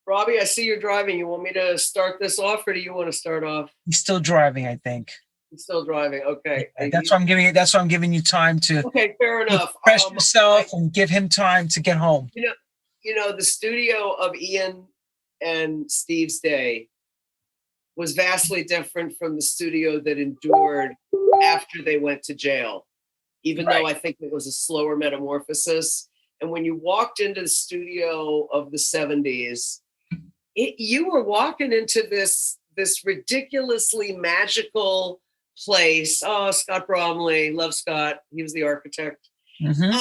Robbie, I see you're driving. You want me to start this off, or do you want to start off? He's still driving, I think. He's still driving. Okay. Yeah, that's why I'm giving you. That's why I'm giving you time to. Okay, fair enough. Refresh yourself and give him time to get home. You know, the studio of Ian and Steve's day was vastly different from the studio that endured after they went to jail, even though I think it was a slower metamorphosis. And when you walked into the studio of the 70s, you were walking into this ridiculously magical place. Oh, Scott Bromley, love Scott. He was the architect. Mm-hmm.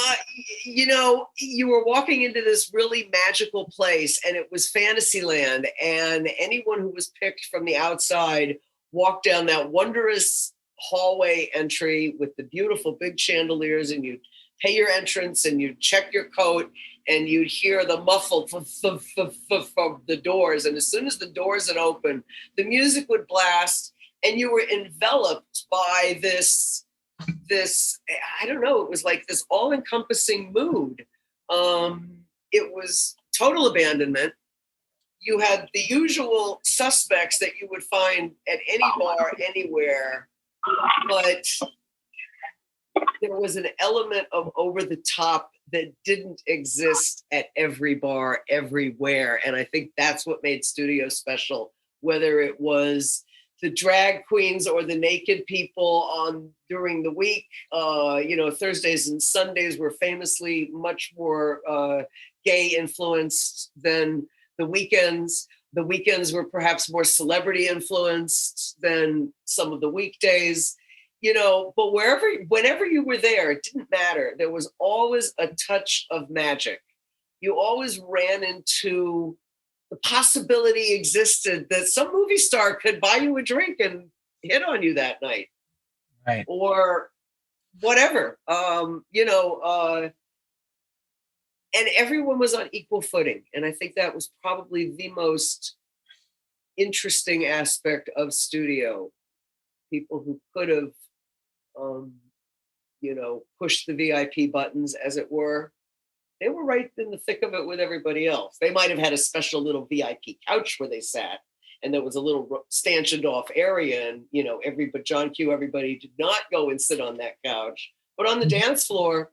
You know, you were walking into this really magical place, and it was Fantasyland. And anyone who was picked from the outside walked down that wondrous hallway entry with the beautiful big chandeliers, and you'd pay your entrance and you'd check your coat, and you'd hear the muffled of the doors. And as soon as the doors had opened, the music would blast, and you were enveloped by this, I don't know, it was like this all-encompassing mood. It was total abandonment. You had the usual suspects that you would find at any bar, anywhere, but there was an element of over the top that didn't exist at every bar, everywhere. And I think that's what made studio special, whether it was the drag queens or the naked people on during the week. You know, Thursdays and Sundays were famously much more gay influenced than the weekends. The weekends were perhaps more celebrity influenced than some of the weekdays. You know, but whenever you were there, it didn't matter. There was always a touch of magic. You always ran into the possibility existed that some movie star could buy you a drink and hit on you that night. Right. Or whatever, you know, and everyone was on equal footing. And I think that was probably the most interesting aspect of studio. People who could have, you know, pushed the VIP buttons, as it were, they were right in the thick of it with everybody else. They might have had a special little VIP couch where they sat, and there was a little stanchioned off area, and, you know, John Q, everybody did not go and sit on that couch. But on the dance floor,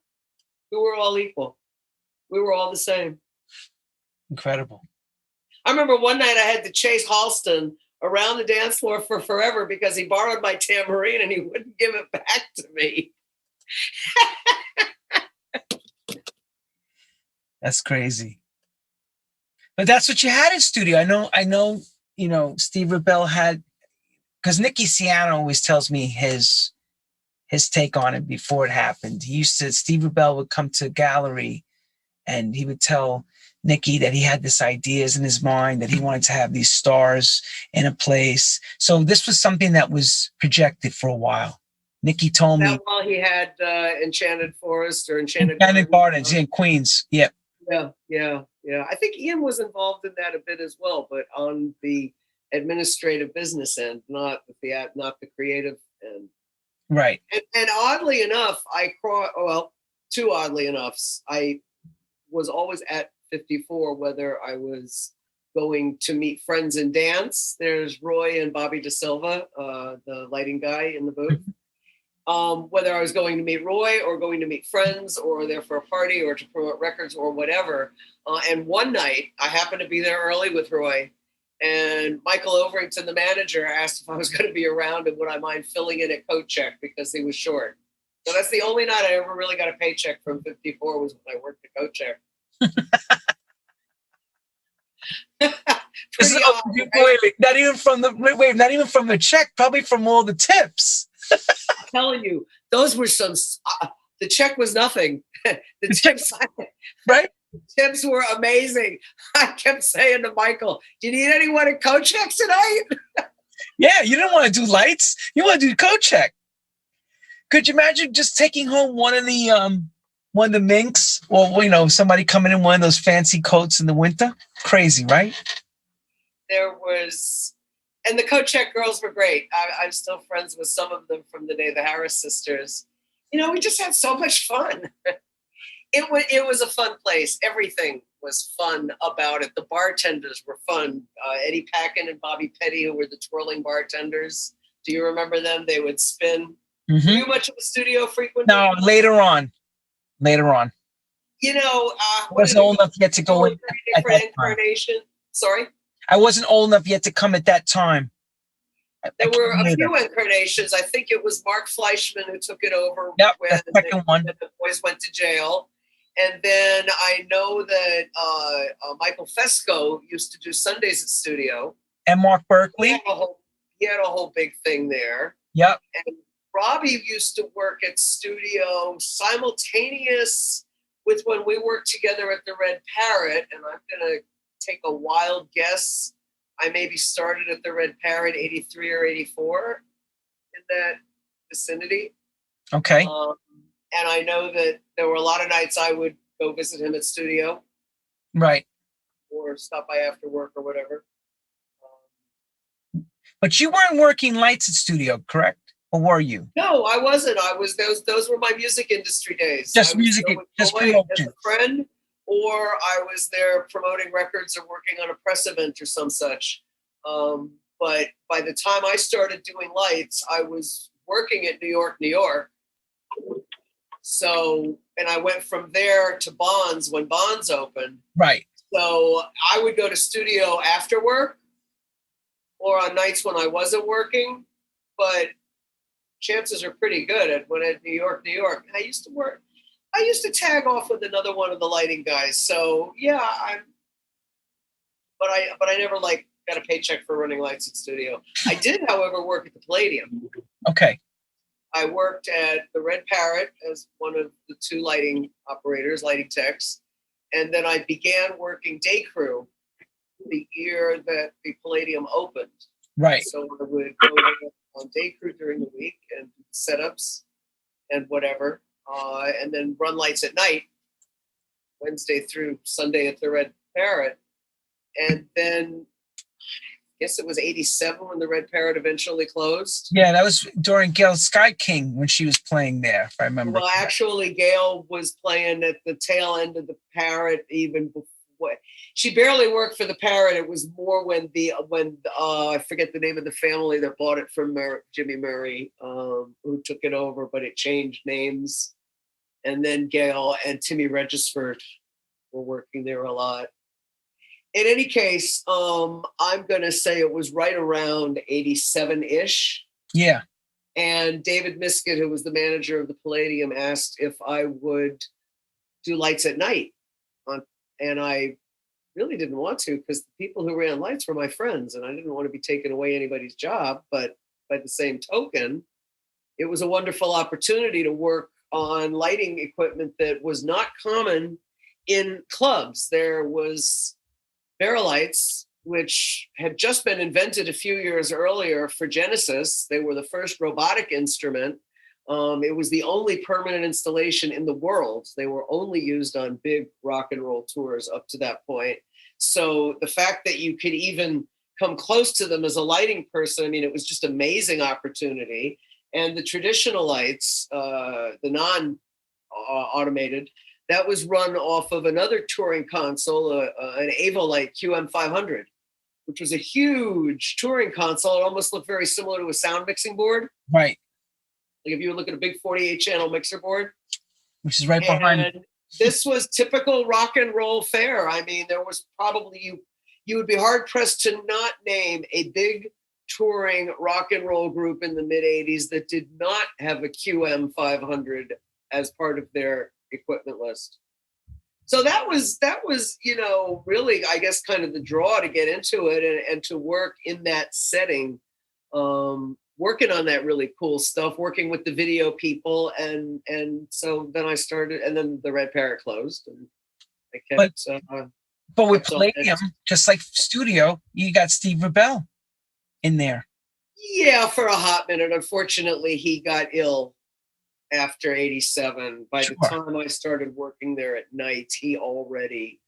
we were all equal. We were all the same. Incredible. I remember one night I had to chase Halston around the dance floor for forever because he borrowed my tambourine and he wouldn't give it back to me. That's crazy. But that's what you had in studio. I know, you know, Steve Rebell had, because Nicky Siano always tells me his take on it before it happened. Steve Rebell would come to a gallery and he would tell Nicky that he had these ideas in his mind, that he wanted to have these stars in a place. So this was something that was projected for a while. Nicky told me. While he had Enchanted Forest or Enchanted Gardens in Queens. Yep. Yeah. I think Ian was involved in that a bit as well, but on the administrative business end, not the creative end. Right. And oddly enough, too oddly enough, I was always at 54, whether I was going to meet friends and dance. There's Roy and Bobby De Silva, the lighting guy in the booth. Whether I was going to meet Roy or going to meet friends or there for a party or to promote records or whatever. And one night I happened to be there early with Roy, and Michael Overington, the manager, asked if I was going to be around and would I mind filling in at coat check because he was short. So that's the only night I ever really got a paycheck from 54 was when I worked at coat check. Not even from the check, probably from all the tips. I'm telling you, those were some. The check was nothing. The tips, right? The tips were amazing. I kept saying to Michael, "Do you need anyone at coat check tonight?" Yeah, you didn't want to do lights. You want to do coat check. Could you imagine just taking home one of the minks, or somebody coming in one of those fancy coats in the winter? Crazy, right? There was, and the coat check girls were great. I'm still friends with some of them from the day, the Harris sisters. We just had so much fun. It was a fun place. Everything was fun about it. The bartenders were fun. Eddie Packin and Bobby Petty, who were the twirling bartenders. Do you remember them? They would spin. Mm-hmm. Were you much of a studio frequenter? No, later on. You know, I wasn't old enough yet to go in at that incarnation. Sorry? I wasn't old enough yet to come at that time. There were a few incarnations. I think it was Mark Fleischman who took it over when the second one. The boys went to jail. And then I know that Michael Fesco used to do Sundays at Studio. And Mark Berkeley. He had a whole big thing there. Yep. And Robbie used to work at Studio simultaneous with when we worked together at the Red Parrot. And I'm going to take a wild guess. I maybe started at the Red Parrot 83 or 84 in that vicinity. Okay. And I know that there were a lot of nights I would go visit him at Studio. Right. Or stop by after work or whatever. But you weren't working lights at Studio, correct? Or were you? No, I wasn't. I was those were my music industry days. Just music, just promotion. As a friend, or I was there promoting records or working on a press event or some such. But by the time I started doing lights, I was working at New York. So, and I went from there to Bonds when Bonds opened. Right. So I would go to Studio after work or on nights when I wasn't working, but chances are pretty good at New York. I used to tag off with another one of the lighting guys. So yeah, but I never got a paycheck for running lights at Studio. I did, however, work at the Palladium. Okay. I worked at the Red Parrot as one of the two lighting operators, lighting techs. And then I began working day crew the year that the Palladium opened. Right. So I would go on day crew during the week and setups and whatever. And then run lights at night, Wednesday through Sunday at the Red Parrot. And then I guess it was 87 when the Red Parrot eventually closed. Yeah, that was during Gail Sky King when she was playing there, if I remember. Well, actually, Gail was playing at the tail end of the Parrot even before. She barely worked for the Parrot. It was more when I forget the name of the family that bought it from Jimmy Murray, who took it over, but it changed names. And then Gail and Timmy Regisford were working there a lot. In any case, I'm going to say it was right around 87-ish. Yeah. And David Miskett, who was the manager of the Palladium, asked if I would do lights at night. And I really didn't want to because the people who ran lights were my friends and I didn't want to be taking away anybody's job. But by the same token, it was a wonderful opportunity to work on lighting equipment that was not common in clubs. There was Barrelights, which had just been invented a few years earlier for Genesis. They were the first robotic instrument. It was the only permanent installation in the world. They were only used on big rock and roll tours up to that point. So the fact that you could even come close to them as a lighting person, I mean, it was just an amazing opportunity. And the traditional lights, the non-automated, that was run off of another touring console, an Avolite QM500, which was a huge touring console. It almost looked very similar to a sound mixing board. Right. Like if you would look at a big 48-channel mixer board. Which is right behind it. This was typical rock and roll fare. I mean, there was probably, you would be hard-pressed to not name a big touring rock and roll group in the mid-'80s that did not have a QM500 as part of their equipment list. So that was, really, I guess, kind of the draw to get into it and to work in that setting, working on that really cool stuff, working with the video people. And so then I started, and then the Red Parrot closed. And I kept, but with Palladium, just like Studio, you got Steve Rebell in there. Yeah, for a hot minute. Unfortunately, he got ill after 87. By the time I started working there at night, he already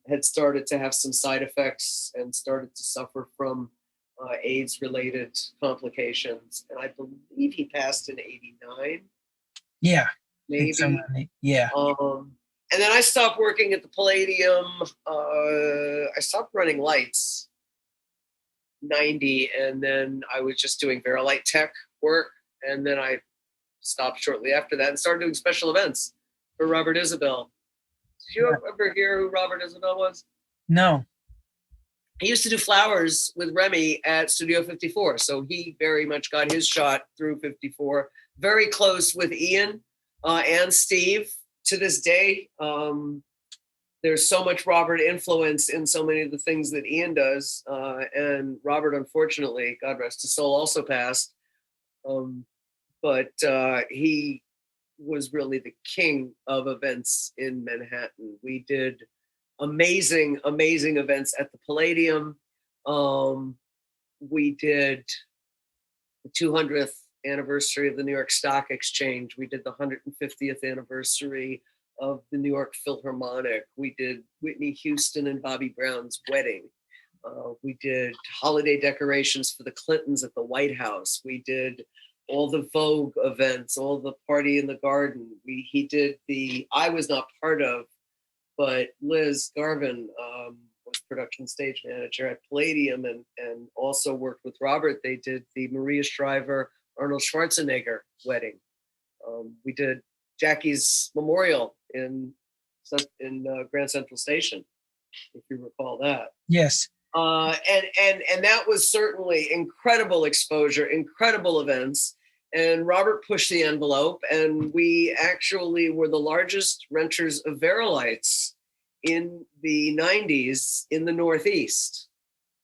had started to have some side effects and started to suffer from AIDS-related complications. And I believe he passed in 89. Yeah. maybe. Yeah. And then I stopped working at the Palladium. I stopped running lights 90, and then I was just doing Verilight tech work. And then I stopped shortly after that and started doing special events for Robert Isabel. Did you ever hear who Robert Isabel was? No. He used to do flowers with Remy at Studio 54. So he very much got his shot through 54. Very close with Ian and Steve to this day. There's so much Robert influence in so many of the things that Ian does. And Robert, unfortunately, God rest his soul, also passed. But he was really the king of events in Manhattan. We did amazing events at the Palladium. We did the 200th anniversary of the New York Stock Exchange. We did the 150th anniversary of the New York Philharmonic. We did Whitney Houston and Bobby Brown's wedding. We did holiday decorations for the Clintons at the White House. We did all the Vogue events, all the Party in the Garden. He did I was not part of, but Liz Garvin was production stage manager at Palladium and also worked with Robert. They did the Maria Shriver, Arnold Schwarzenegger wedding. We did Jackie's memorial in Grand Central Station, if you recall that. Yes. And that was certainly incredible exposure, incredible events. And Robert pushed the envelope, and we actually were the largest renters of Verilights in the 90s in the Northeast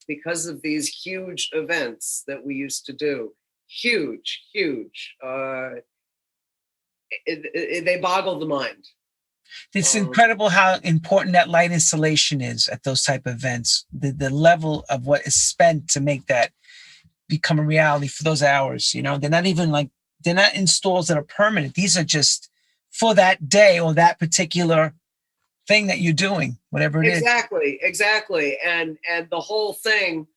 because of these huge events that we used to do. Huge. They boggle the mind. It's incredible how important that light installation is at those type of events. The level of what is spent to make that become a reality for those hours. You know, they're not installs that are permanent. These are just for that day or that particular thing that you're doing, whatever it is. Exactly. And the whole thing,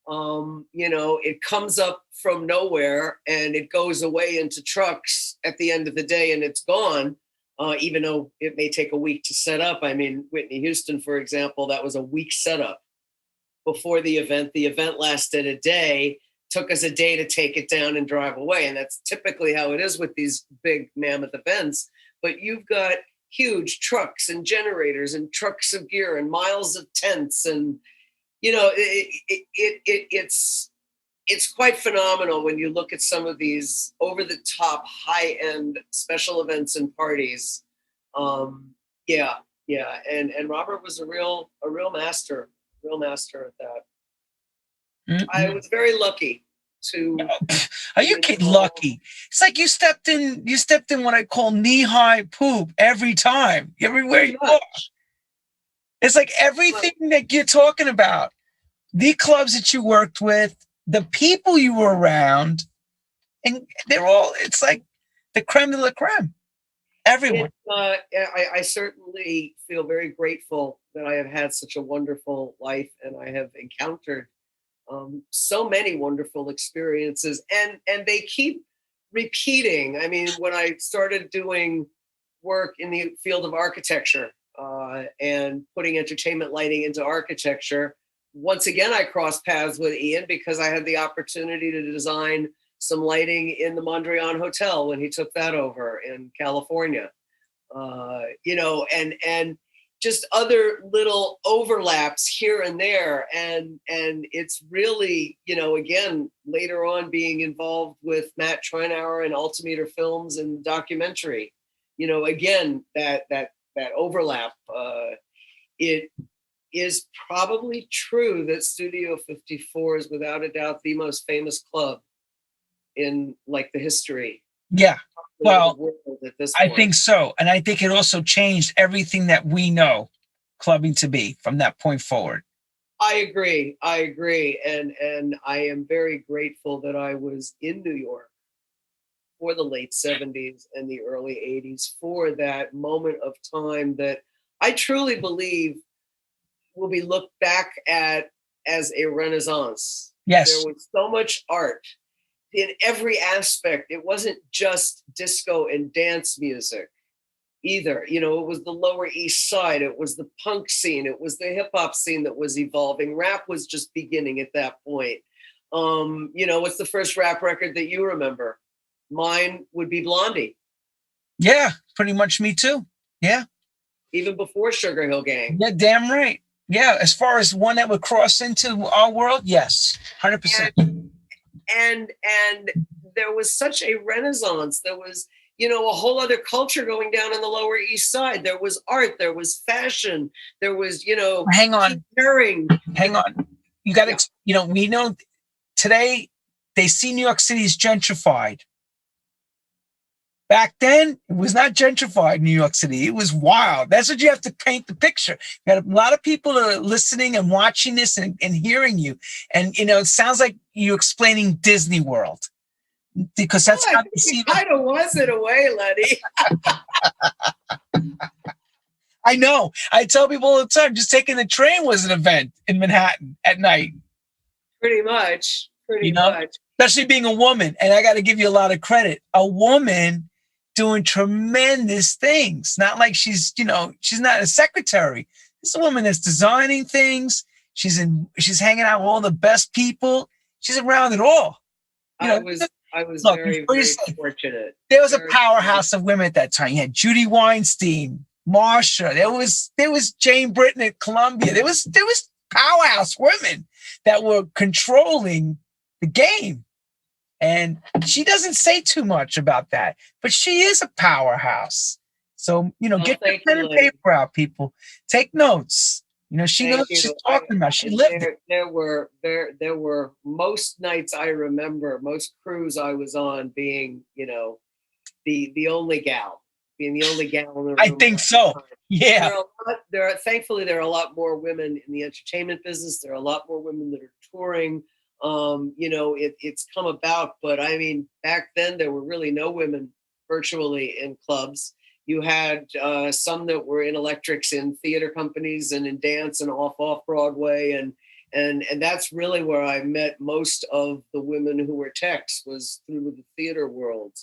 it comes up from nowhere and it goes away into trucks at the end of the day and it's gone. Even though it may take a week to set up. I mean, Whitney Houston, for example, that was a week setup before the event. The event lasted a day, took us a day to take it down and drive away. And that's typically how it is with these big mammoth events. But you've got huge trucks and generators and trucks of gear and miles of tents. And, it's quite phenomenal when you look at some of these over-the-top, high-end special events and parties. Yeah. And Robert was a real master at that. Mm-hmm. I was very lucky to. Are you kidding? Lucky? It's like you stepped in what I call knee-high poop every time, everywhere you go. It's like everything that you're talking about, the clubs that you worked with, the people you were around, and it's like the creme de la creme. Everyone. I certainly feel very grateful that I have had such a wonderful life and I have encountered so many wonderful experiences and they keep repeating. I mean, when I started doing work in the field of architecture and putting entertainment lighting into architecture, once again, I crossed paths with Ian because I had the opportunity to design some lighting in the Mondrian Hotel when he took that over in California, and just other little overlaps here and there. And it's really, again, later on being involved with Matt Treinauer and Altimeter Films and documentary, again, that overlap, it is probably true that Studio 54 is without a doubt the most famous club in like the history. Yeah. Well, I think so. And I think it also changed everything that we know clubbing to be from that point forward. I agree. And I am very grateful that I was in New York for the late 70s and the early 80s for that moment of time that I truly believe will be looked back at as a renaissance. Yes. There was so much art in every aspect. It wasn't just disco and dance music. either. You know, it was the Lower East Side. It was the punk scene. It was the hip hop scene that was evolving. Rap was just beginning at that point. You know, what's the first rap record that you remember? Mine would be Blondie. Yeah, pretty much me too. Yeah. Even before Sugar Hill Gang. Yeah, damn right. Yeah, as far as one that would cross into our world, yes, 100%. And there was such a renaissance. There was, you know, a whole other culture going down in the Lower East Side. There was art, there was fashion, there was, you know, hang on. You got to, you know, we know today they see New York City as gentrified. Back then, it was not gentrified, New York City. It was wild. That's what you have to paint the picture. You got a lot of people that are listening and watching this and hearing you. And, you know, it sounds like you explaining Disney World. Because that's how they see it. I kind of was in a way, Lenny. I know. I tell people all the time, just taking the train was an event in Manhattan at night. Pretty much. Pretty much. Especially being a woman. And I got to give you a lot of credit. A woman doing tremendous things. Not like she's, you know, she's not a secretary. This is a woman that's designing things. She's hanging out with all the best people. She's around it all. You know, I was very fortunate. There was a powerhouse of women at that time. You had Judy Weinstein, Marsha. There was Jane Britton at Columbia. There was powerhouse women that were controlling the game. And she doesn't say too much about that, but she is a powerhouse. So, you know, get the pen and paper out, people. Take notes. You know, she knows what she's talking about. She lived it. There were most nights I remember, most crews I was on being, you know, the only gal, being the only gal in the room. I think so. Yeah. Thankfully, there are a lot more women in the entertainment business. There are a lot more women that are touring. You know, it's come about, but I mean, back then there were really no women virtually in clubs. You had some that were in electrics in theater companies and in dance and off Broadway, and that's really where I met most of the women who were techs, was through the theater world,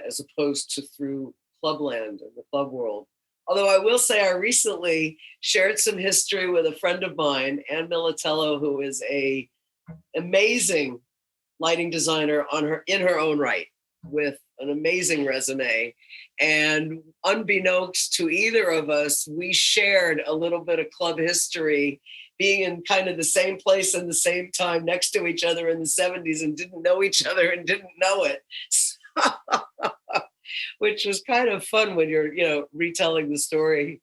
as opposed to through clubland and the club world. Although I will say I recently shared some history with a friend of mine, Ann Militello, who is a amazing lighting designer in her own right, with an amazing resume. And unbeknownst to either of us, we shared a little bit of club history, being in kind of the same place and the same time next to each other in the 70s, and didn't know each other and didn't know it. Which was kind of fun when you're, you know, retelling the story.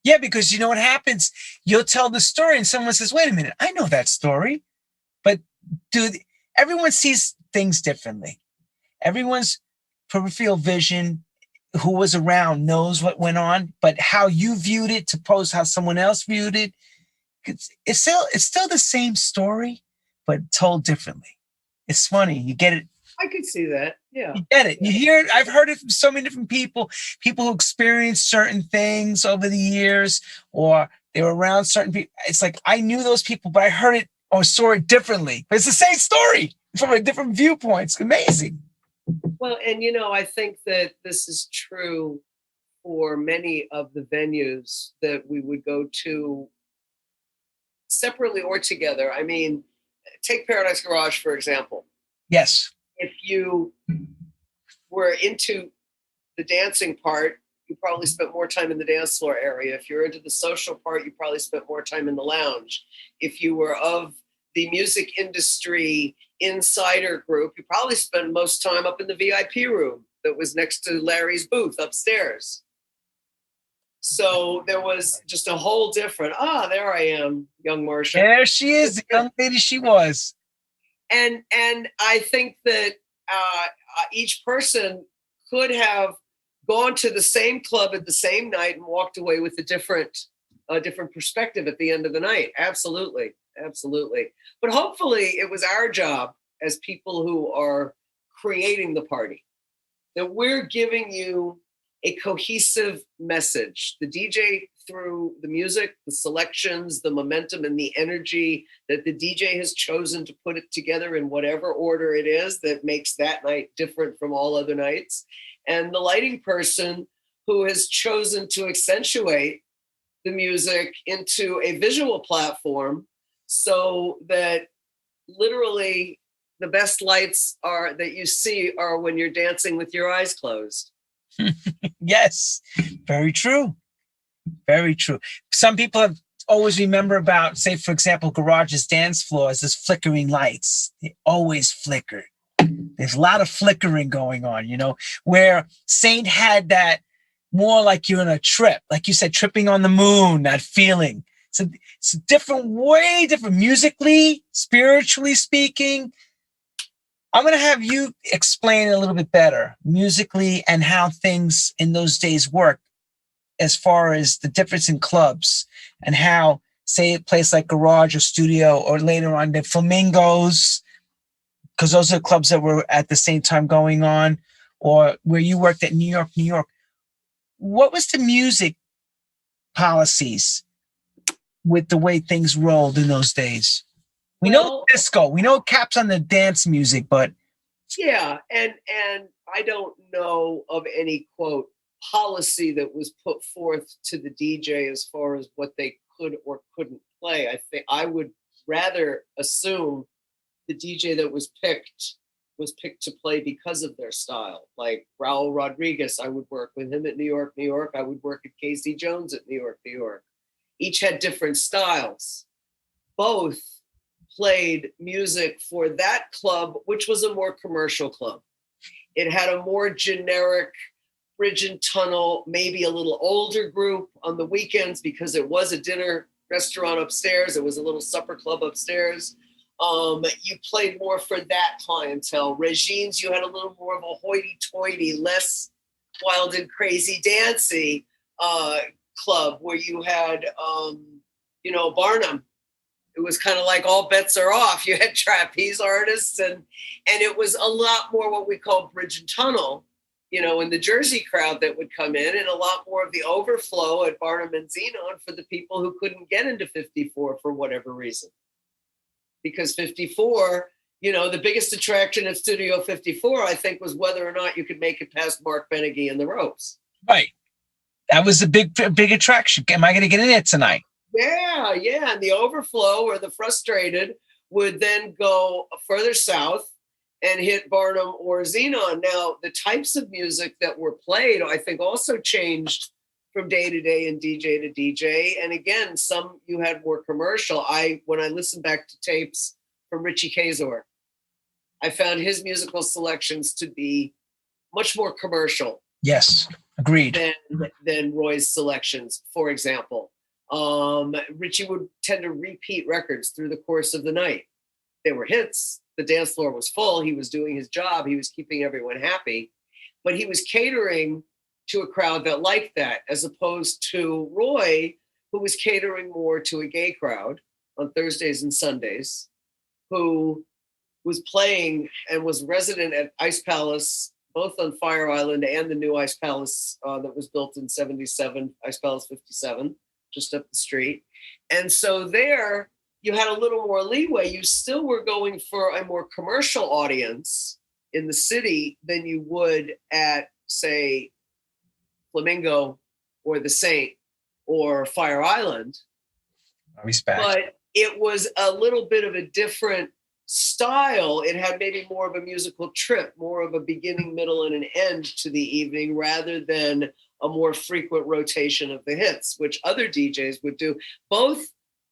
Yeah, because you know what happens? You'll tell the story and someone says, wait a minute, I know that story. But dude, everyone sees things differently. Everyone's peripheral vision, who was around, knows what went on, but how you viewed it to pose how someone else viewed it, it's still the same story, but told differently. It's funny. You get it. I could see that. Yeah. You get it. You hear it. I've heard it from so many different people who experienced certain things over the years, or they were around certain people. It's like, I knew those people, but I heard it or saw it differently. But it's the same story from a different viewpoint. It's amazing. Well, and you know, I think that this is true for many of the venues that we would go to separately or together. I mean, take Paradise Garage, for example. Yes. If you were into the dancing part, you probably spent more time in the dance floor area. If you're into the social part, you probably spent more time in the lounge. If you were of the music industry insider group, you probably spent most time up in the VIP room that was next to Larry's booth upstairs. So there was just a whole different, there I am, young Marsha. There she is, the young lady she was. And I think that each person could have gone to the same club at the same night and walked away with a different perspective at the end of the night. Absolutely. But hopefully it was our job as people who are creating the party, that we're giving you a cohesive message. The DJ, through the music, the selections, the momentum, and the energy that the DJ has chosen to put it together in whatever order it is that makes that night different from all other nights. And the lighting person who has chosen to accentuate the music into a visual platform so that literally the best lights are that you see are when you're dancing with your eyes closed. Yes, very true. Very true. Some people have always remember about, say, for example, garage's dance floors as flickering lights. They always flickered. There's a lot of flickering going on, you know, where Saint had that more like you're on a trip, like you said, tripping on the moon, that feeling. So it's different, way different musically, spiritually speaking. I'm going to have you explain it a little bit better musically and how things in those days work as far as the difference in clubs and how, say, a place like Garage or Studio or later on the Flamingos, because those are clubs that were at the same time going on, or where you worked at New York, New York. What was the music policies with the way things rolled in those days? We know disco, we know caps on the dance music, but yeah, and I don't know of any quote policy that was put forth to the DJ as far as what they could or couldn't play. I think I would rather assume the DJ that was picked to play because of their style. Like Raul Rodriguez, I would work with him at New York, New York. I would work at Casey Jones at New York, New York. Each had different styles. Both played music for that club, which was a more commercial club. It had a more generic bridge and tunnel, maybe a little older group on the weekends because it was a dinner restaurant upstairs. It was a little supper club upstairs. You played more for that clientele. Regimes, you had a little more of a hoity-toity, less wild and crazy dancey club where you had, Barnum. It was kind of like all bets are off. You had trapeze artists and it was a lot more what we call bridge and tunnel, in the Jersey crowd that would come in, and a lot more of the overflow at Barnum and Xenon for the people who couldn't get into 54 for whatever reason. Because 54, the biggest attraction at Studio 54, I think, was whether or not you could make it past Mark Beneghy and the ropes. Right. That was a big attraction. Am I going to get in it tonight? Yeah. And the overflow or the frustrated would then go further south and hit Barnum or Xenon. Now, the types of music that were played, I think, also changed from day to day and DJ to DJ. And again, some you had more commercial. When I listened back to tapes from Richie Kazor, I found his musical selections to be much more commercial. Yes, agreed. Than Roy's selections, for example. Richie would tend to repeat records through the course of the night. They were hits. The dance floor was full. He was doing his job. He was keeping everyone happy. But he was catering to a crowd that liked that, as opposed to Roy, who was catering more to a gay crowd on Thursdays and Sundays, who was playing and was resident at Ice Palace, both on Fire Island and the new Ice Palace that was built in 77, Ice Palace 57, just up the street. And so there you had a little more leeway. You still were going for a more commercial audience in the city than you would at, say, Flamingo or the Saint or Fire Island. Respect. But it was a little bit of a different style. It had maybe more of a musical trip, more of a beginning, middle, and an end to the evening rather than a more frequent rotation of the hits, which other DJs would do. Both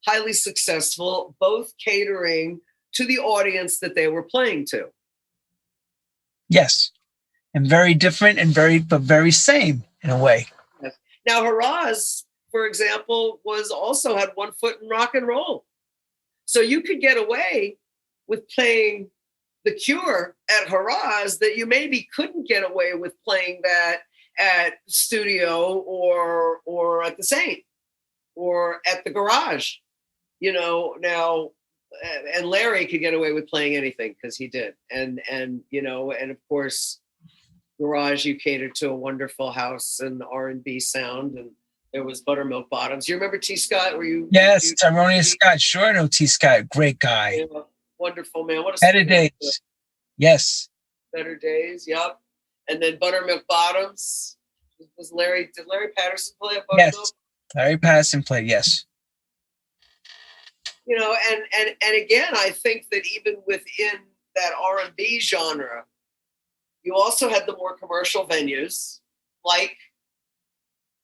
highly successful, both catering to the audience that they were playing to. Yes. And very different and very same in a way. Yes. Now, Haraz, for example, also had one foot in rock and roll. So you could get away with playing The Cure at Haraz that you maybe couldn't get away with playing that at Studio or at the Saint or at the Garage. Now, and Larry could get away with playing anything because he did. And of course, Garage, you catered to a wonderful house and R&B sound, and there was Buttermilk Bottoms. You remember T. Scott? Yes, Tyrone Scott. Sure, I know T. Scott. Great guy. Yeah, wonderful man. What a Better Days. Yes. Better Days. Yep. And then Buttermilk Bottoms Did Larry Patterson play at Yes, Buttermilk? Larry Patterson played. Yes. You know, and again, I think that even within that R&B genre, you also had the more commercial venues like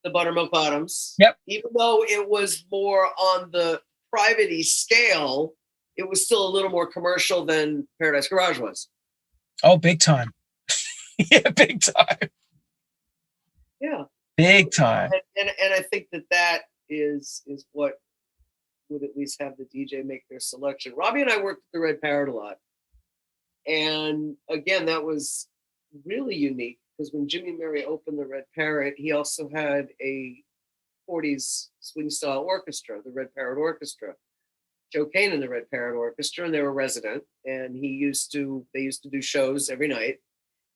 the Buttermilk Bottoms. Yep. Even though it was more on the private-y scale, it was still a little more commercial than Paradise Garage was. Oh, big time. Yeah, big time. Yeah. Big time. And I think that is what would at least have the DJ make their selection. Robbie and I worked at the Red Parrot a lot. And again, that was really unique because when Jimmy Murray opened the Red Parrot, he also had a 40s swing style orchestra, the Red Parrot Orchestra. Joe Kane in the Red Parrot Orchestra, and they were resident. And they used to do shows every night.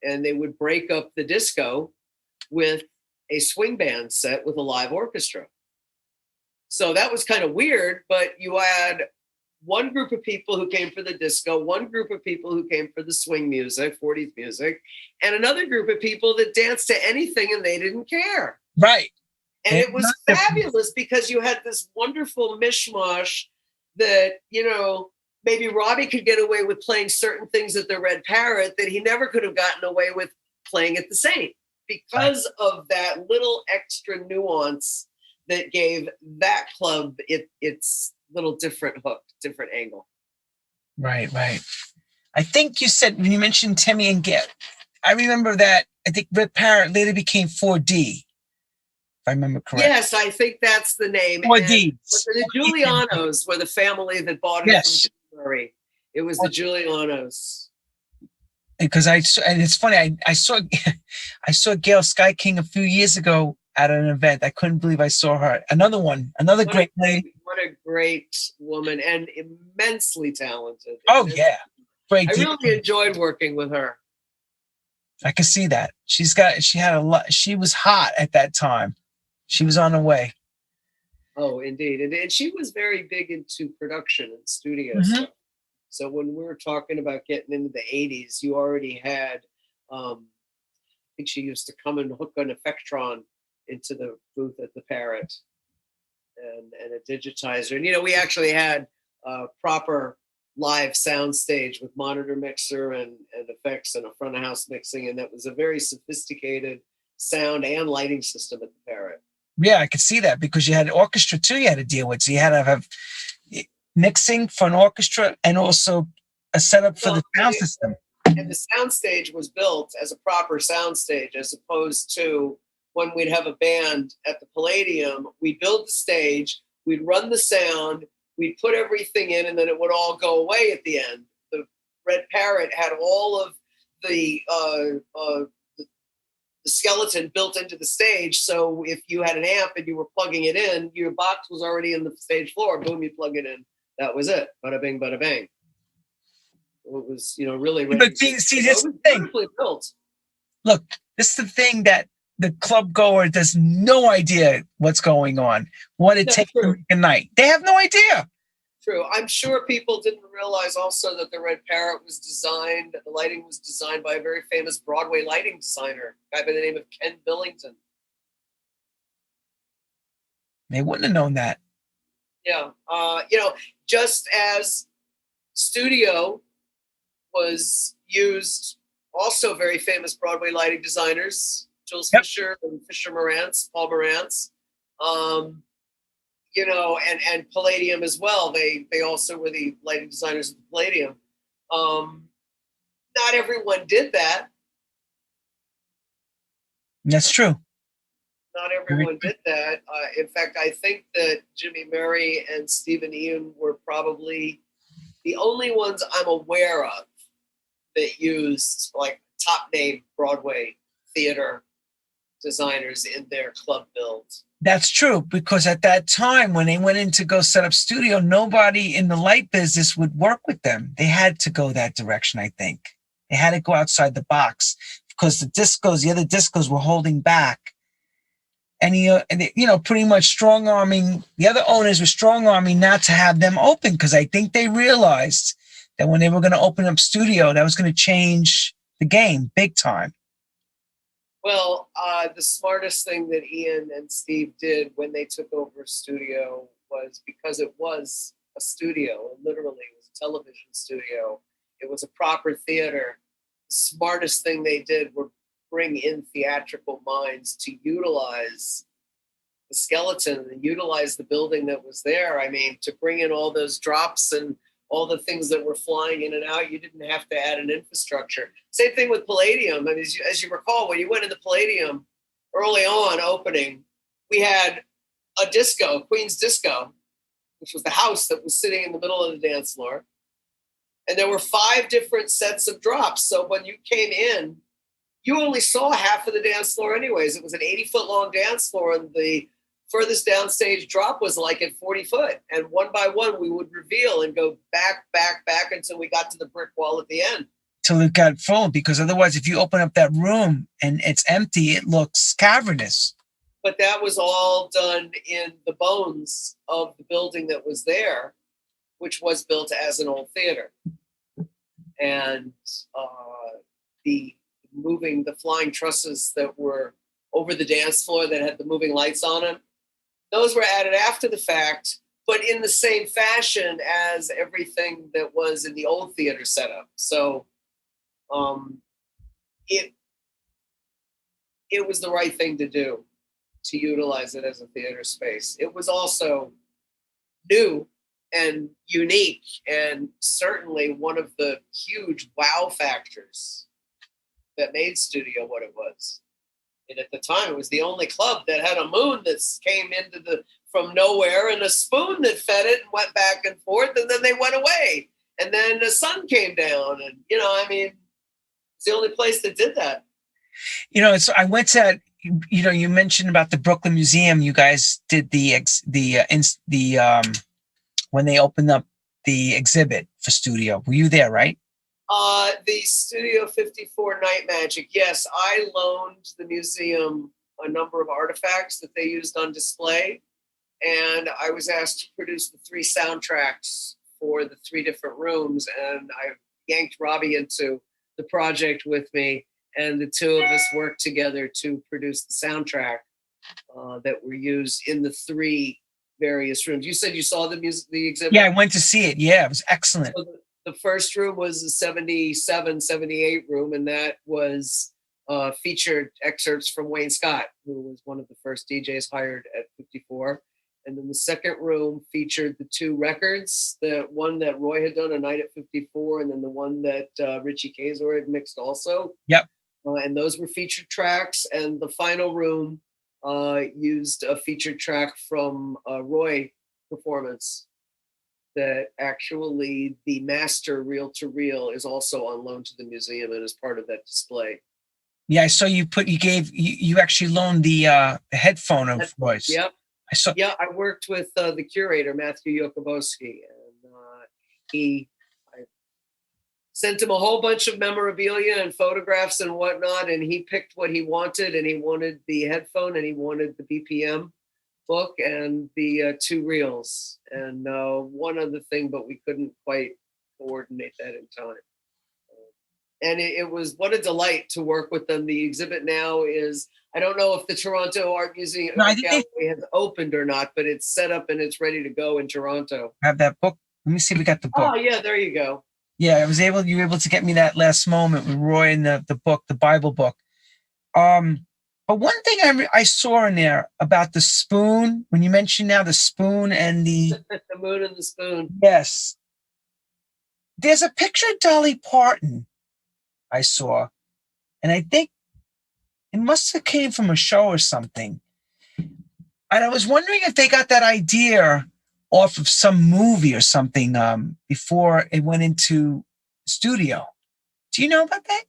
And they would break up the disco with a swing band set with a live orchestra. So that was kind of weird, but you had one group of people who came for the disco, one group of people who came for the swing music, 40s music, and another group of people that danced to anything and they didn't care. Right. And it was fabulous because you had this wonderful mishmash that, you know, maybe Robbie could get away with playing certain things at the Red Parrot that he never could have gotten away with playing at the Saint because of that little extra nuance that gave that club its little different hook, different angle. Right. I think you said, when you mentioned Timmy and Get, I remember that, I think Red Parrot later became 4D, if I remember correctly. Yes, I think that's the name. 4D. The Giulianos were the family that bought it from Jimmy Murray. It was the Giulianos. Because and it's funny, I saw Gail Sky King a few years ago at an event. I couldn't believe I saw her. Another great lady. What a great woman and immensely talented. Oh yeah, great. I really enjoyed working with her. I can see that. She had a lot. She was hot at that time. She was on her way. Oh, indeed, and she was very big into production and studio stuff. So when we were talking about getting into the 80s, you already had, I think she used to come and hook an Effectron into the booth at the Parrot and a digitizer. And, you know, we actually had a proper live sound stage with monitor mixer and effects and a front of house mixing. And that was a very sophisticated sound and lighting system at the Parrot. Yeah, I could see that because you had an orchestra too you had to deal with. So you had to have mixing for an orchestra and also a setup for the sound system. And the sound stage was built as a proper sound stage as opposed to when we'd have a band at the Palladium, we'd build the stage, we'd run the sound, we'd put everything in, and then it would all go away at the end. The Red Parrot had all of the skeleton built into the stage. So if you had an amp and you were plugging it in, your box was already in the stage floor. Boom, you plug it in. That was it. Bada bing, bada bang. It was, you know, really. But see, this the thing. Built. Look, this is the thing that the club goer has no idea what's going on, what it takes to make a night. They have no idea. True. I'm sure people didn't realize also that the Red Parrot was designed, the lighting was designed by a very famous Broadway lighting designer, a guy by the name of Ken Billington. They wouldn't have known that. Yeah. You know, just as studio was used, also very famous Broadway lighting designers, Jules Fisher and Fisher Marantz, Paul Marantz. You know, and Palladium as well. They also were the lighting designers of the Palladium. Not everyone did that. That's true. Not everyone did that. In fact, I think that Jimmy Murray and Stephen Ian were probably the only ones I'm aware of that used like top name Broadway theater designers in their club builds. That's true, because at that time when they went in to go set up studio, nobody in the light business would work with them. They had to go that direction, I think. They had to go outside the box because the other discos were holding back. And, pretty much strong-arming, the other owners were strong-arming not to have them open because I think they realized that when they were going to open up studio, that was going to change the game big time. Well, the smartest thing that Ian and Steve did when they took over a studio was, because it was a studio, literally it was a television studio, it was a proper theater. The smartest thing they did were bring in theatrical minds to utilize the skeleton and utilize the building that was there. I mean, to bring in all those drops and all the things that were flying in and out, you didn't have to add an infrastructure. Same thing with Palladium. I mean, as you recall, when you went into Palladium early on opening, we had a disco, Queen's Disco, which was the house that was sitting in the middle of the dance floor. And there were 5 different sets of drops. So when you came in, you only saw half of the dance floor anyways. It was an 80-foot long dance floor, and the furthest downstage drop was like at 40 foot. And one by one, we would reveal and go back until we got to the brick wall at the end. Till it got full, because otherwise, if you open up that room and it's empty, it looks cavernous. But that was all done in the bones of the building that was there, which was built as an old theater. And the flying trusses that were over the dance floor that had the moving lights on them, those were added after the fact, but in the same fashion as everything that was in the old theater setup. So it was the right thing to do, to utilize it as a theater space. It was also new and unique, and certainly one of the huge wow factors that made studio what it was. And at the time, it was the only club that had a moon that came from nowhere, and a spoon that fed it and went back and forth, and then they went away. And then the sun came down, and it's the only place that did that. I went to, you mentioned about the Brooklyn Museum. You guys did when they opened up the exhibit for studio. Were you there, right? The Studio 54 Night Magic. Yes, I loaned the museum a number of artifacts that they used on display, and I was asked to produce the 3 soundtracks for the 3 different rooms, and I yanked Robbie into the project with me, and the 2 of us worked together to produce the soundtrack that were used in the 3 various rooms. You said you saw the exhibit? Yeah, I went to see it. Yeah, it was excellent. So the first room was a 77, 78 room, and that was featured excerpts from Wayne Scott, who was one of the first DJs hired at 54. And then the second room featured the 2 records, the one that Roy had done, A Night at 54, and then the one that Richie Kazor had mixed also. Yep. And those were featured tracks. And the final room used a featured track from a Roy performance that actually the master reel-to-reel is also on loan to the museum and is part of that display. Yeah, I saw you actually loaned the headphone of Roy's. Yep. I worked with the curator, Matthew Yokobowski, and I sent him a whole bunch of memorabilia and photographs and whatnot, and he picked what he wanted, and he wanted the headphone, and he wanted the BPM book and the 2 reels, and one other thing, but we couldn't quite coordinate that in time. And it was, what a delight to work with them. The exhibit now is, I don't know if the Toronto Art Museum Gallery has opened or not, but it's set up and it's ready to go in Toronto. I have that book. Let me see if we got the book. Oh yeah, there you go. Yeah, you were able to get me that last moment with Roy and the book, the Bible book. But one thing I saw in there about the spoon, when you mentioned now the spoon and the the moon and the spoon. Yes. There's a picture of Dolly Parton I saw, and I think it must have came from a show or something. And I was wondering if they got that idea off of some movie or something before it went into studio. Do you know about that?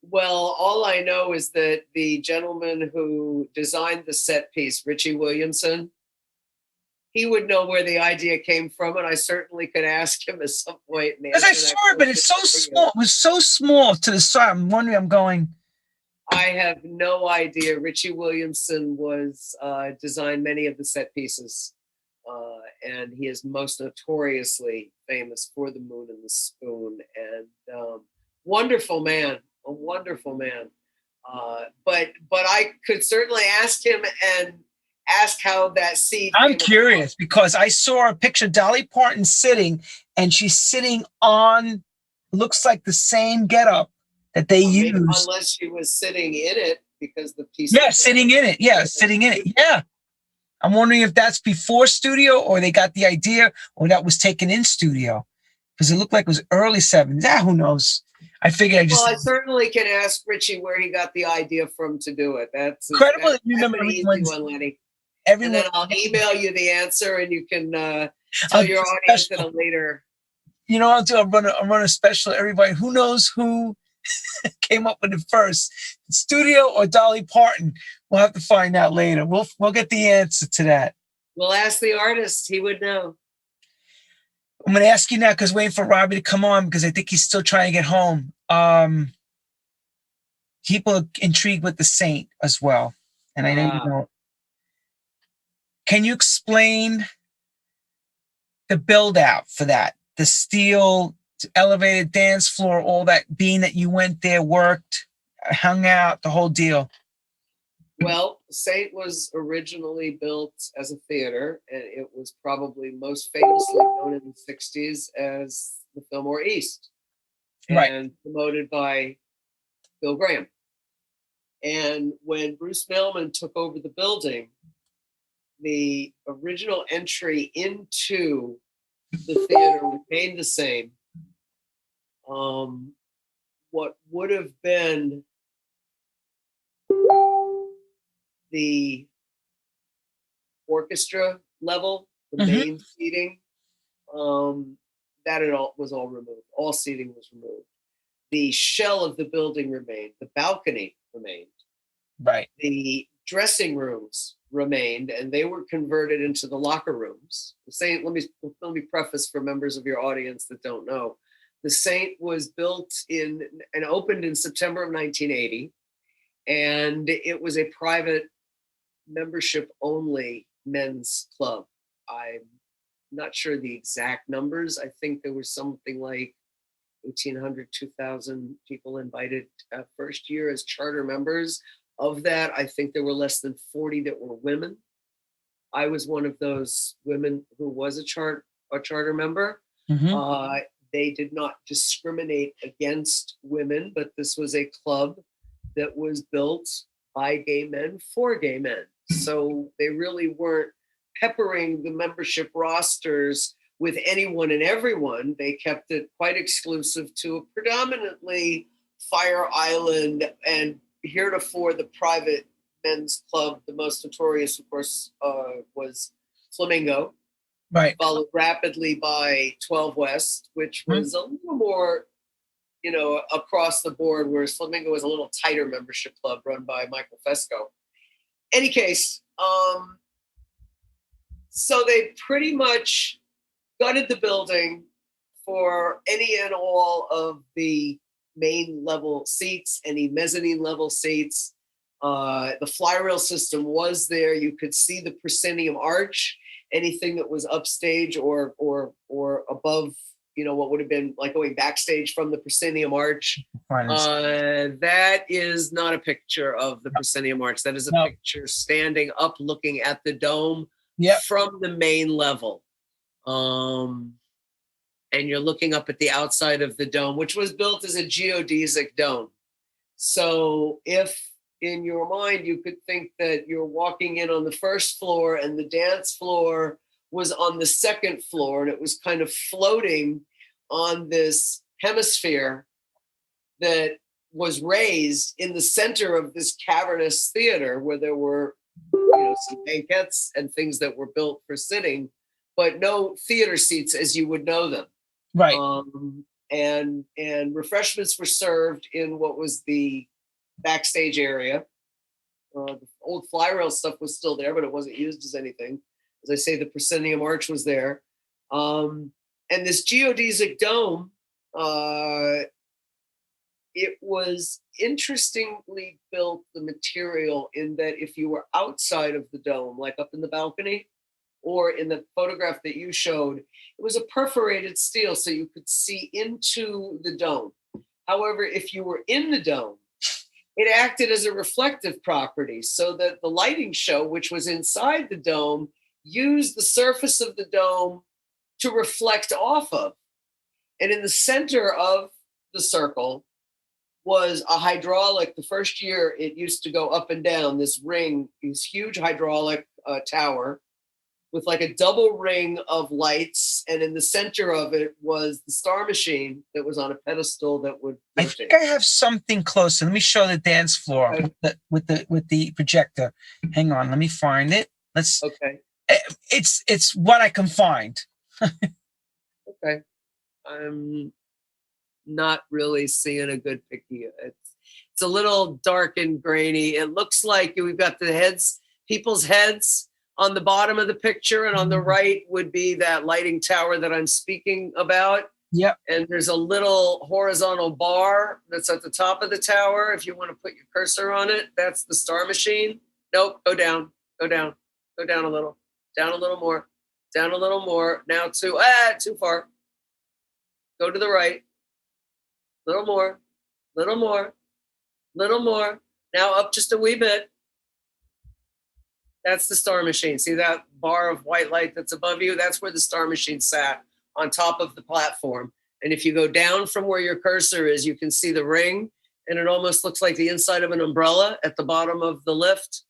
Well, all I know is that the gentleman who designed the set piece, Richie Williamson, he would know where the idea came from, and I certainly could ask him at some point. Because I saw it, but it's so small. It was so small to the side. I'm wondering, I have no idea. Richie Williamson designed many of the set pieces, and he is most notoriously famous for the moon and the spoon. And wonderful man, a wonderful man. But I could certainly ask him and ask how that seat. I'm curious because I saw a picture of Dolly Parton sitting, and she's sitting on, looks like the same getup that they used. Unless she was sitting in it because the piece. Yeah, sitting in it. Yeah, sitting in it. Yeah. I'm wondering if that's before studio or they got the idea or that was taken in studio because it looked like it was early 70s. Yeah, who knows? I figured I certainly can ask Richie where he got the idea from to do it. That's incredible. That's an easy one, Lenny. And then I'll email you the answer, and you can tell your audience in a later. You know, I'll do. I'm run a special. Everybody, who knows who came up with it first, studio or Dolly Parton? We'll have to find out later. We'll get the answer to that. We'll ask the artist; he would know. I'm going to ask you now because waiting for Robbie to come on because I think he's still trying to get home. People are intrigued with the Saint as well, and I know you know. Can you explain the build out for that? The steel, elevated dance floor, all that, being that you went there, worked, hung out, the whole deal. Well, Saint was originally built as a theater, and it was probably most famously known in the 60s as the Fillmore East, and promoted by Bill Graham. And when Bruce Millman took over the building, the original entry into the theater remained the same. What would have been the orchestra level, the main seating, that was all removed. All seating was removed. The shell of the building remained. The balcony remained. Right. The dressing rooms remained, and they were converted into the locker rooms. The Saint, let me preface for members of your audience that don't know. The Saint was built in and opened in September of 1980, and it was a private membership only men's club. I'm not sure the exact numbers. I think there was something like 1,800, 2,000 people invited first year as charter members. Of that, I think there were less than 40 that were women. I was one of those women who was a charter member. They did not discriminate against women, but this was a club that was built by gay men for gay men. So they really weren't peppering the membership rosters with anyone and everyone. They kept it quite exclusive to a predominantly Fire Island and heretofore the private men's club. The most notorious, of course, was Flamingo. Right. Followed rapidly by 12 West, which was a little more, across the board, whereas Flamingo was a little tighter membership club run by Michael Fesco. Any case, so they pretty much gutted the building for any and all of the main level seats, any mezzanine level seats. The fly rail system was there. You could see the proscenium arch. Anything that was upstage or above, what would have been like going backstage from the proscenium arch. That is not a picture of the proscenium arch. That is a picture standing up, looking at the dome from the main level. And you're looking up at the outside of the dome, which was built as a geodesic dome. So if in your mind you could think that you're walking in on the first floor and the dance floor was on the second floor, and it was kind of floating on this hemisphere that was raised in the center of this cavernous theater where there were some banquettes and things that were built for sitting, but no theater seats as you would know them. Right. And refreshments were served in what was the backstage area. The old fly rail stuff was still there, but it wasn't used as anything. As I say, the proscenium arch was there. And this geodesic dome, it was interestingly built, the material, in that if you were outside of the dome, like up in the balcony, or in the photograph that you showed, it was a perforated steel so you could see into the dome. However, if you were in the dome, it acted as a reflective property, so that the lighting show, which was inside the dome, used the surface of the dome to reflect off of. And in the center of the circle was a hydraulic. The first year it used to go up and down this ring, this huge hydraulic tower with like a double ring of lights. And in the center of it was the Star Machine that was on a pedestal that would rotate. I think I have something closer. Let me show the dance floor with the projector. Hang on, let me find it. Okay. It's what I can find. Okay. I'm not really seeing a good picture. It's a little dark and grainy. It looks like we've got the heads, people's heads on the bottom of the picture, and on the right would be that lighting tower that I'm speaking about. Yep. And there's a little horizontal bar that's at the top of the tower. If you want to put your cursor on it, that's the Star Machine. Nope, go down, go down, go down a little more, down a little more. Now too far. Go to the right. Little more, little more, little more. Now up just a wee bit. That's the Star Machine. See that bar of white light that's above you? That's where the Star Machine sat, on top of the platform. And if you go down from where your cursor is, you can see the ring, and it almost looks like the inside of an umbrella at the bottom of the lift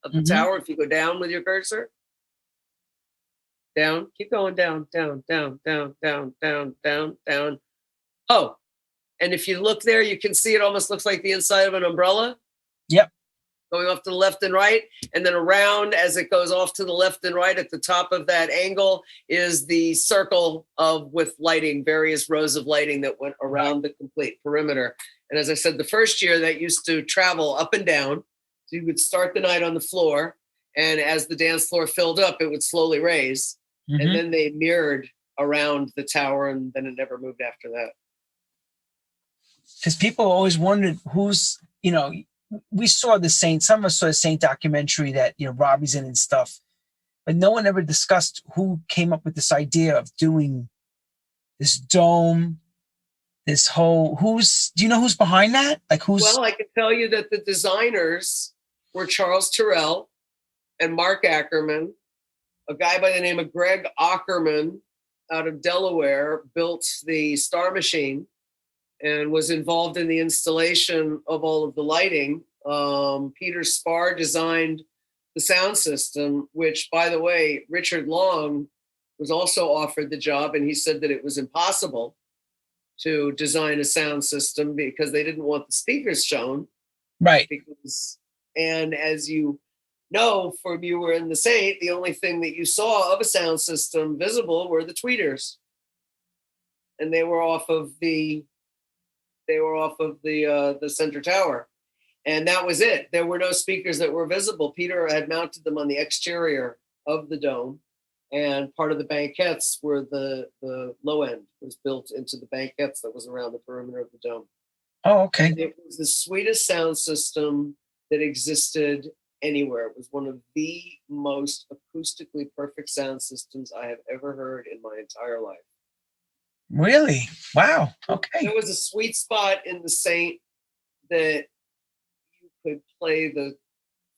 of the tower. If you go down with your cursor, down, keep going down, down, down, down, down, down, down, down. Oh, and if you look there, you can see it almost looks like the inside of an umbrella. Yep. Going off to the left and right. And then around as it goes off to the left and right at the top of that angle is the circle with lighting, various rows of lighting that went around the complete perimeter. And as I said, the first year that used to travel up and down. So you would start the night on the floor. And as the dance floor filled up, it would slowly raise. And then they mirrored around the tower, and then it never moved after that. Because people always wondered who's, we saw the Saint, some of us saw the Saint documentary that, Robbie's in and stuff, but no one ever discussed who came up with this idea of doing this dome, this whole, do you know who's behind that? Like who's? Well, I can tell you that the designers were Charles Terrell and Mark Ackerman. A guy by the name of Greg Ackerman out of Delaware built the Star Machine and was involved in the installation of all of the lighting. Peter Spar designed the sound system, which, by the way, Richard Long was also offered the job, and he said that it was impossible to design a sound system because they didn't want the speakers shown. Right. And as you know, from you were in the Saint, the only thing that you saw of a sound system visible were the tweeters. And they were off of the center tower. And that was it. There were no speakers that were visible. Peter had mounted them on the exterior of the dome, and part of the banquettes were the low end was built into the banquettes that was around the perimeter of the dome. Oh, okay. And it was the sweetest sound system that existed anywhere. It was one of the most acoustically perfect sound systems I have ever heard in my entire life. Really? Wow. Okay. There was a sweet spot in the Saint that you could play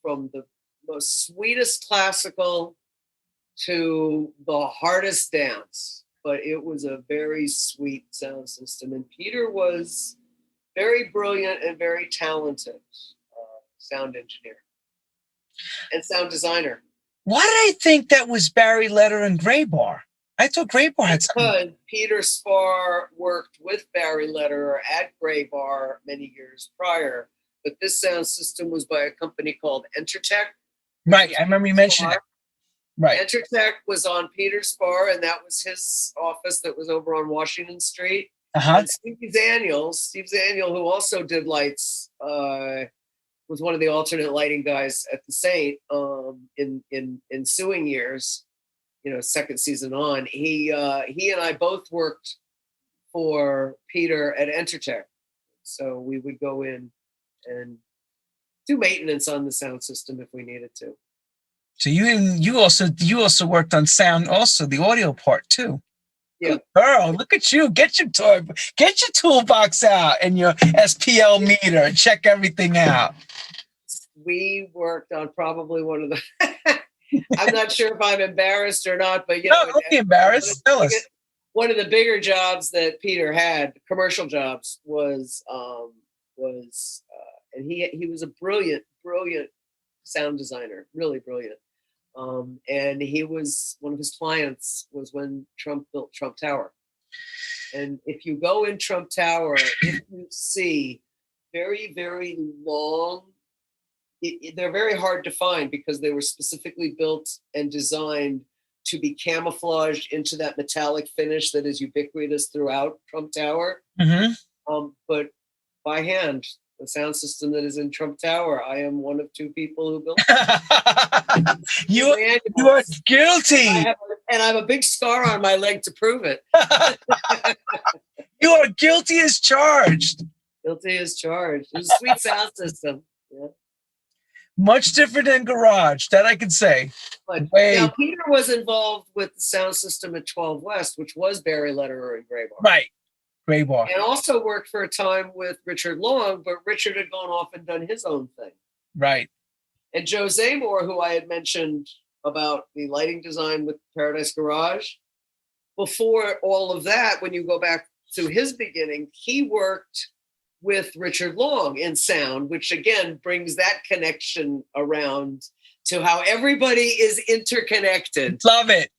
from the most sweetest classical to the hardest dance, but it was a very sweet sound system. And Peter was very brilliant and very talented sound engineer and sound designer. Why did I think that was Barry Letter and Gray Bar? I thought Gray Bar had something. Peter Spar worked with Barry Letter at Gray Bar many years prior, but this sound system was by a company called Entertech. Right, I remember you mentioned it. Right. Entertech was on Peter Spar, and that was his office that was over on Washington Street. And Steve Zaniel, who also did lights, was one of the alternate lighting guys at the Saint in ensuing years, second season on. He and I both worked for Peter at Entertech. So we would go in and do maintenance on the sound system if we needed to. So you also worked on sound, also the audio part too. Yeah. Good girl, look at you. Get your toolbox out and your SPL meter and check everything out. We worked on probably one of the I'm not sure if I'm embarrassed or not, but No, don't be embarrassed. Tell us. One of the bigger jobs that Peter had, commercial jobs, was and he was a brilliant sound designer, really brilliant. And he was, one of his clients was when Trump built Trump Tower. And if you go in Trump Tower, if you see very, very long, they're very hard to find because they were specifically built and designed to be camouflaged into that metallic finish that is ubiquitous throughout Trump Tower. Mm-hmm. But by hand, the sound system that is in Trump Tower, I am one of two people who built it. You are guilty. And I have a big scar on my leg to prove it. You are guilty as charged. Guilty as charged. It was a sweet sound system. Yeah. Much different than garage, that I can say. But now Peter was involved with the sound system at 12 West, which was Barry Lederer and Graybar. Right. Graybar. And also worked for a time with Richard Long, but Richard had gone off and done his own thing. Right. And Joe Zamore, who I had mentioned about the lighting design with Paradise Garage, before all of that, when you go back to his beginning, he worked with Richard Long in sound, which again brings that connection around to how everybody is interconnected. Love it.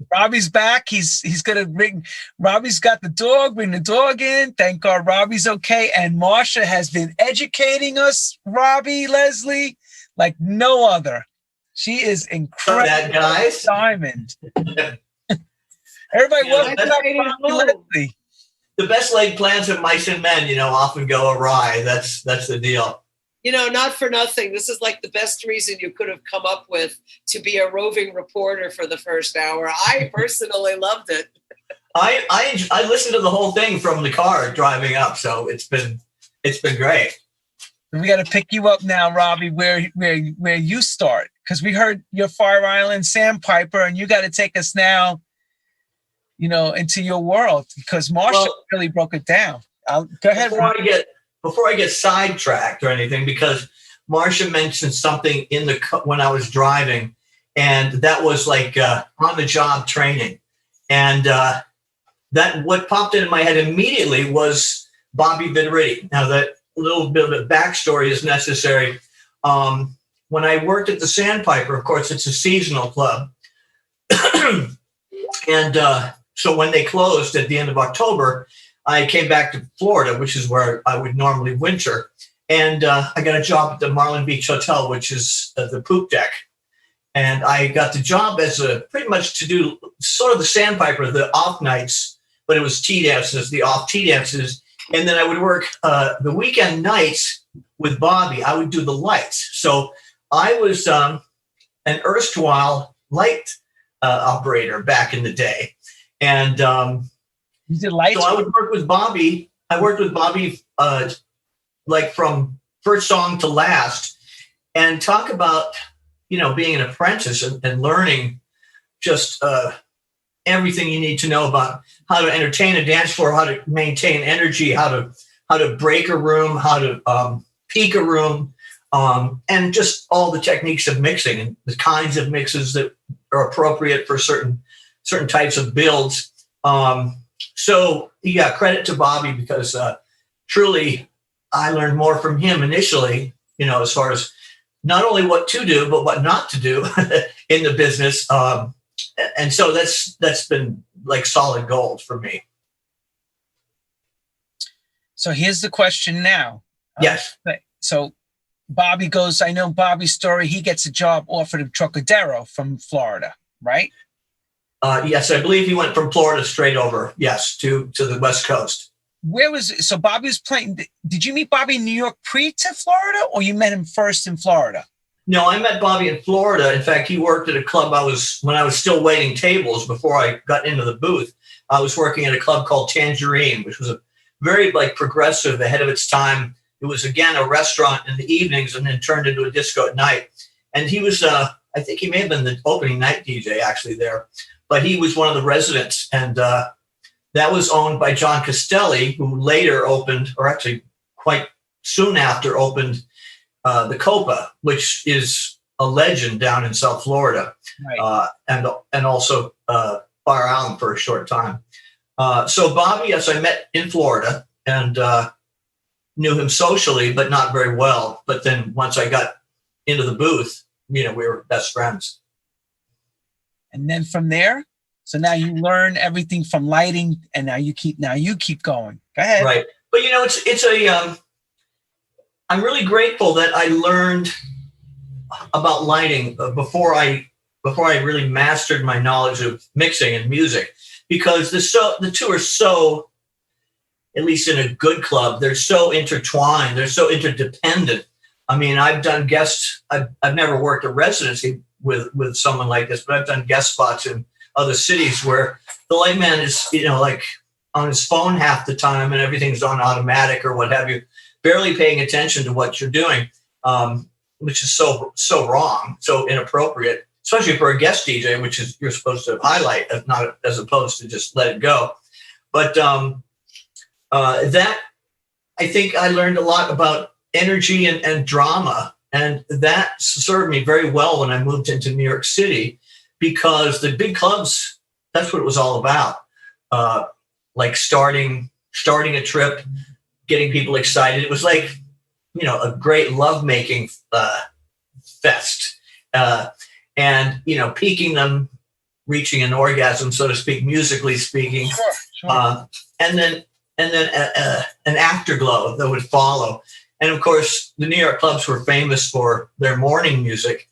Robbie's back. He's gonna bring. Robbie's got the dog. Bring the dog in. Thank God Robbie's okay. And Marsha has been educating us, Robbie Leslie, like no other. She is incredible. That guys. Diamond. Everybody, welcome back, Robbie Leslie. The best laid plans of mice and men, often go awry. That's the deal. Not for nothing. This is like the best reason you could have come up with to be a roving reporter for the first hour. I personally loved it. I listened to the whole thing from the car driving up, so it's been great. We got to pick you up now, Robbie, where you start, because we heard your Fire Island Sandpiper, and you got to take us now, into your world, because Marsha really broke it down. Go ahead, Robbie. Before I get sidetracked or anything, because Marsha mentioned something when I was driving, and that was like on the job training, and that what popped into my head immediately was Bobby Vidriti. Now that little bit of backstory is necessary. When I worked at the Sandpiper, of course, it's a seasonal club, and so when they closed at the end of October, I came back to Florida, which is where I would normally winter. And I got a job at the Marlin Beach Hotel, which is the poop deck. And I got the job as pretty much to do sort of the Sandpiper, the off nights, but it was tea dances, the off tea dances. And then I would work the weekend nights with Bobby. I would do the lights. So I was an erstwhile light operator back in the day. And you did lights? So I would work with Bobby. I worked with Bobby like from first song to last, and talk about, being an apprentice and learning just everything you need to know about how to entertain a dance floor, how to maintain energy, how to break a room, how to peak a room, and just all the techniques of mixing and the kinds of mixes that are appropriate for certain types of builds. So yeah, credit to Bobby, because truly I learned more from him initially, as far as not only what to do, but what not to do in the business. And so that's been like solid gold for me. So here's the question now. Yes. So Bobby goes, I know Bobby's story. He gets a job offered at Trocadero from Florida, right? Yes, I believe he went from Florida straight over, yes, to the West Coast. Where was it? So Bobby was playing. Did you meet Bobby in New York pre to Florida, or you met him first in Florida? No, I met Bobby in Florida. In fact, he worked at a club when I was still waiting tables before I got into the booth. I was working at a club called Tangerine, which was a very progressive, ahead of its time. It was, again, a restaurant in the evenings and then turned into a disco at night. And he was, I think he may have been the opening night DJ actually there. but he was one of the residents, and that was owned by John Castelli, who later opened, or actually quite soon after opened, the Copa, which is a legend down in South Florida, Right. and also Fire Island for a short time. So Bobby, yes, I met in Florida and knew him socially, but not very well. But then once I got into the booth, we were best friends. And then from there, so now you learn everything from lighting, and now you keep going. Go ahead. Right. But I'm really grateful that I learned about lighting before I really mastered my knowledge of mixing and music, because the two are so, at least in a good club, they're so intertwined, they're so interdependent. I mean, I've done guests. I've never worked a residency with someone like this, but I've done guest spots in other cities where the light man is, like on his phone half the time and everything's on automatic or what have you, barely paying attention to what you're doing, which is so wrong, so inappropriate, especially for a guest DJ, which is you're supposed to highlight, not as opposed to just let it go. But that, I think I learned a lot about energy and drama, and that served me very well when I moved into New York City, because the big clubs, that's what it was all about. Like starting a trip, getting people excited. It was like, a great lovemaking fest, and peaking them, reaching an orgasm, so to speak, musically speaking. Sure. And then an afterglow that would follow. And of course, the New York clubs were famous for their morning music.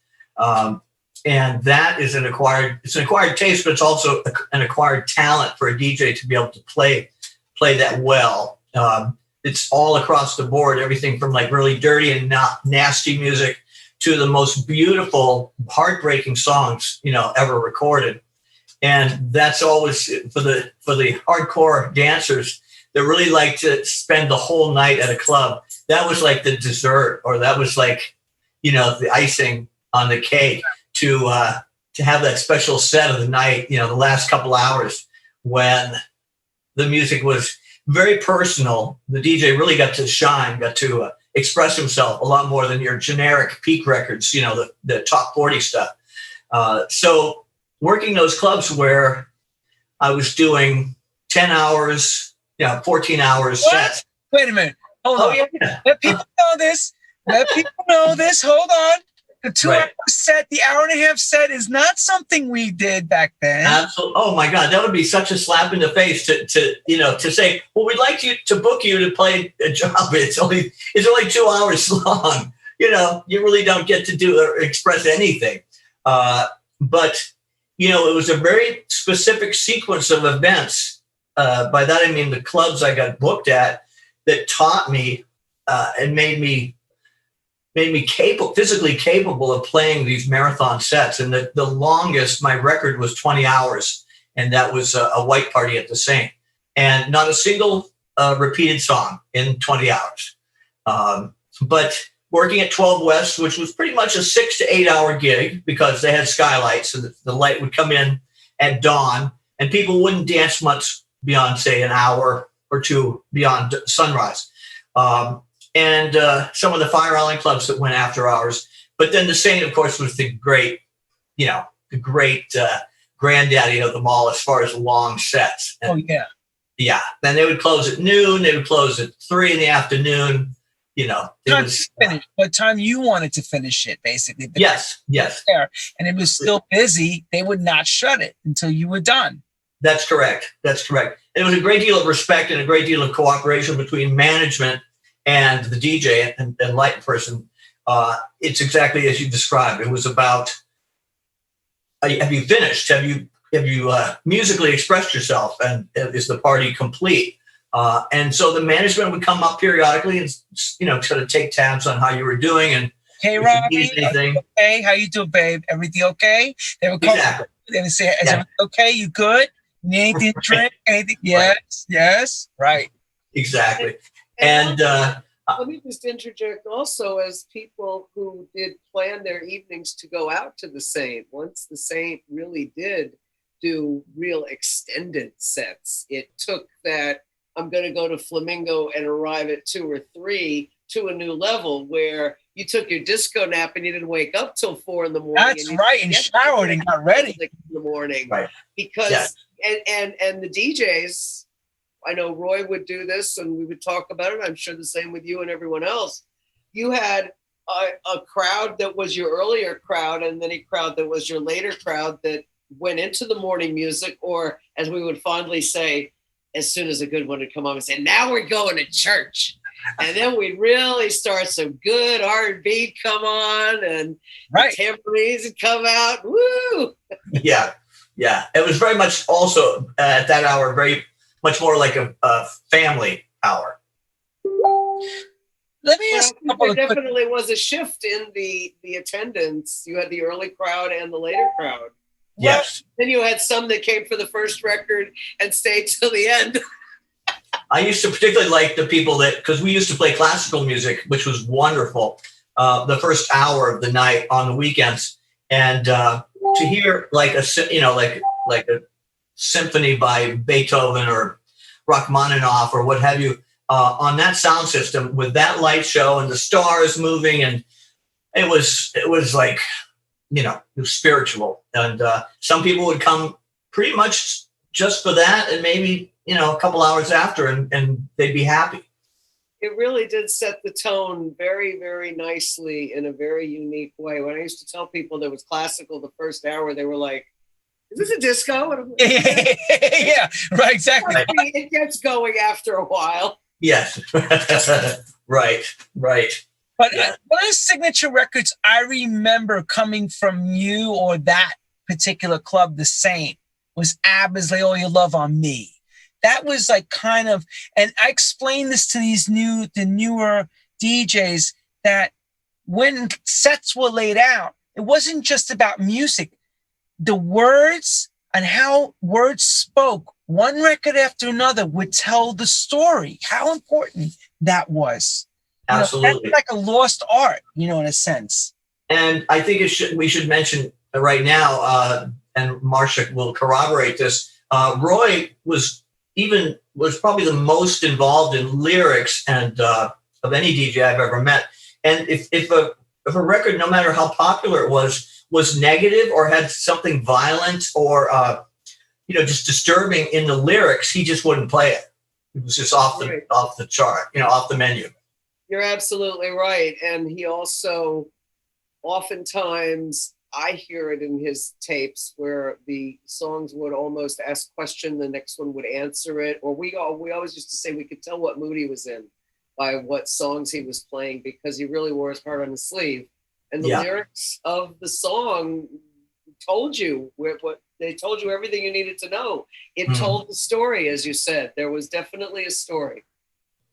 And that is an acquired taste, but it's also an acquired talent for a DJ to be able to play that well. It's all across the board, everything from like really dirty and nasty music to the most beautiful, heartbreaking songs, ever recorded. And that's always for the hardcore dancers that really like to spend the whole night at a club. That was like the dessert, or that was like, the icing on the cake to have that special set of the night, the last couple hours when the music was very personal. The DJ really got to shine, got to express himself a lot more than your generic peak records, the top 40 stuff. So working those clubs where I was doing 10 hours, 14 hours sets. Wait a minute. Hold on. Yeah. Let people know this. Hold on. The 2 hour set, the hour and a half set is not something we did back then. Absolutely. Oh my God, that would be such a slap in the face to say, well, we'd like to book you to play a job. It's only 2 hours long. You really don't get to do or express anything. But it was a very specific sequence of events. By that I mean the clubs I got booked at that taught me and made me physically capable of playing these marathon sets. And the longest, my record was 20 hours. And that was a white party at the Saint. And not a single repeated song in 20 hours. But working at 12 West, which was pretty much a 6 to 8 hour gig, because they had skylights and the light would come in at dawn and people wouldn't dance much beyond, say, an hour or two beyond sunrise. And some of the Fire Island clubs that went after hours. But then the Saint, of course, was the great granddaddy of them all as far as long sets. And, oh, yeah. Yeah. Then they would close at noon. They would close at 3 p.m. What time you wanted to finish it, basically. Yes. There, and it was still busy. They would not shut it until you were done. That's correct. It was a great deal of respect and a great deal of cooperation between management and the DJ and light person. It's exactly as you described. It was about, have you finished? Have you musically expressed yourself? And is the party complete? And so the management would come up periodically and, sort of take tabs on how you were doing. And hey, Robbie, okay? How you doing, babe? Everything okay? They would come. Exactly. They would say, "Is everything okay? You good? Need anything to drink? Anything?" Yes. Right. Exactly. And let me just interject also, as people who did plan their evenings to go out to the Saint, once the Saint really did do real extended sets. It took that I'm going to go to Flamingo and arrive at 2 or 3 to a new level where you took your disco nap and you didn't wake up till 4 in the morning. That's right, and showered and got ready in the morning. Right. Because and the DJs, I know Roy would do this and we would talk about it. I'm sure the same with you and everyone else. You had a crowd that was your earlier crowd and then a crowd that was your later crowd that went into the morning music, or as we would fondly say, as soon as a good one would come on and say, now we're going to church. And then we'd really start some good R&B come on and tambourines would come out. Woo! Yeah. It was very much also at that hour, very much more like a family hour. Let me ask you there definitely was a shift in the attendance. You had the early crowd and the later crowd. Yes. Then you had some that came for the first record and stayed till the end. I used to particularly like the people that, because we used to play classical music, which was wonderful, the first hour of the night on the weekends, and to hear like a symphony by Beethoven or Rachmaninoff or what have you on that sound system with that light show and the stars moving, and it was like, it was spiritual, and some people would come pretty much just for that, and maybe a couple hours after, and they'd be happy. It really did set the tone very, very nicely in a very unique way. When I used to tell people there was classical the first hour, they were like, is this a disco? And I'm like, yeah, right, exactly. It gets going after a while. Yes. Right. But one of the signature records I remember coming from you or that particular club the same was ABBA's Lay All Your Love on Me. That was like kind of, and I explained this to the newer DJs, that when sets were laid out, it wasn't just about music. The words and how words spoke, one record after another, would tell the story, how important that was. Absolutely. That's like a lost art, in a sense. And I think we should mention right now, and Marsha will corroborate this, Roy was probably the most involved in lyrics and of any DJ I've ever met. And if a record, no matter how popular it was negative or had something violent or just disturbing in the lyrics, he just wouldn't play it. It was just off the chart, off the menu. You're absolutely right. And he also, oftentimes, I hear it in his tapes where the songs would almost ask a question, the next one would answer it. Or we always used to say we could tell what mood he was in by what songs he was playing, because he really wore his heart on his sleeve. And the lyrics of the song told you they told you everything you needed to know. It told the story, as you said. There was definitely a story.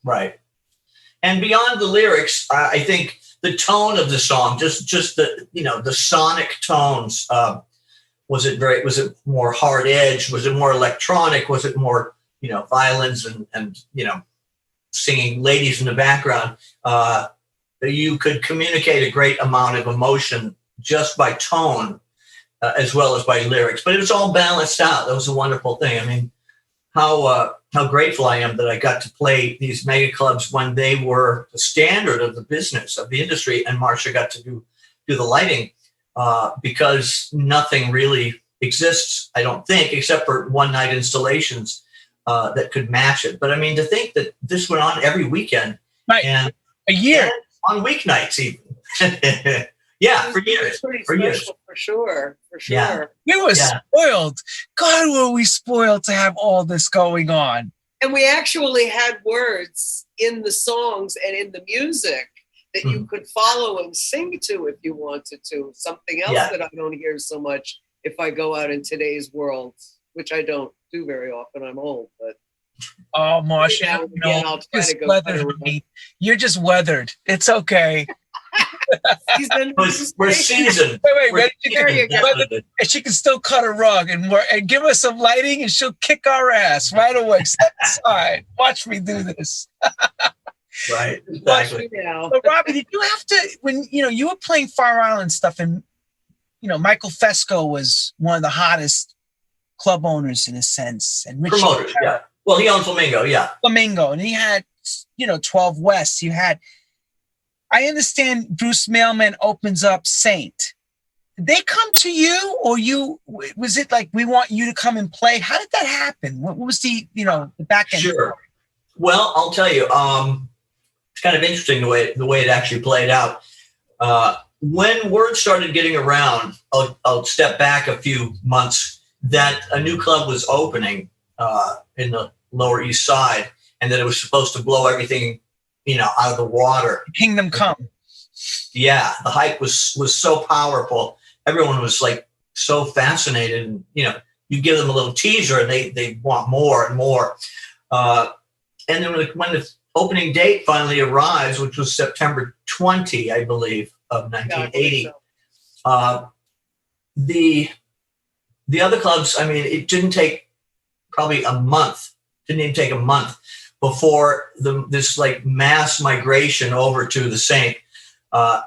Right. And beyond the lyrics, I think the tone of the song, just the the sonic tones. Was it more hard edge? Was it more electronic? Was it more violins and singing ladies in the background? You could communicate a great amount of emotion just by tone, as well as by lyrics. But it was all balanced out. That was a wonderful thing. I mean, how grateful I am that I got to play these mega clubs when they were the standard of the business, of the industry, and Marsha got to do the lighting, because nothing really exists, I don't think, except for one-night installations that could match it. But I mean, to think that this went on every weekend, right, and a year, and on weeknights even. Yeah, for years. For years. For sure. Yeah. We were spoiled. God, were we spoiled to have all this going on. And we actually had words in the songs and in the music that you could follow and sing to if you wanted to. Something else that I don't hear so much if I go out in today's world, which I don't do very often. I'm old, but. Oh, Marsha, you're just weathered. It's okay. We're seasoned. Wait, ready? And she can still cut a rug and give us some lighting, and she'll kick our ass right away. Step aside. Watch me do this. Right. Exactly. So, Robbie, did you have to, when you were playing Fire Island stuff, and Michael Fesco was one of the hottest club owners in a sense, and Richie Promoters, yeah. Well, he owns Flamingo, yeah. Flamingo, and he had, 12 West. You had, I understand Bruce Mailman opens up Saint. Did they come to you, or was it like, we want you to come and play? How did that happen? What was the back end? Sure. Well, I'll tell you, it's kind of interesting the way it actually played out. When word started getting around, I'll step back a few months, that a new club was opening in the Lower East Side, and that it was supposed to blow everything, out of the water. Kingdom Come. Yeah, the hype was so powerful. Everyone was like so fascinated, and you give them a little teaser, and they want more and more. And then when the opening date finally arrives, which was September 20, I believe, of 1980, the other clubs, I mean, it didn't take probably a month. Didn't even take a month before this like mass migration over to the Saint.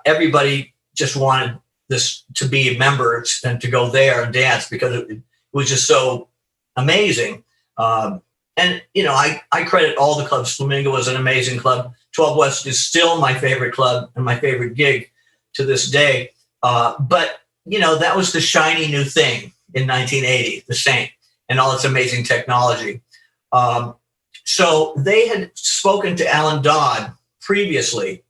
Everybody just wanted this to be members and to go there and dance, because it was just so amazing. And I credit all the clubs. Flamingo was an amazing club. 12 West is still my favorite club and my favorite gig to this day. But that was the shiny new thing in 1980, the Saint, and all its amazing technology. So they had spoken to Alan Dodd previously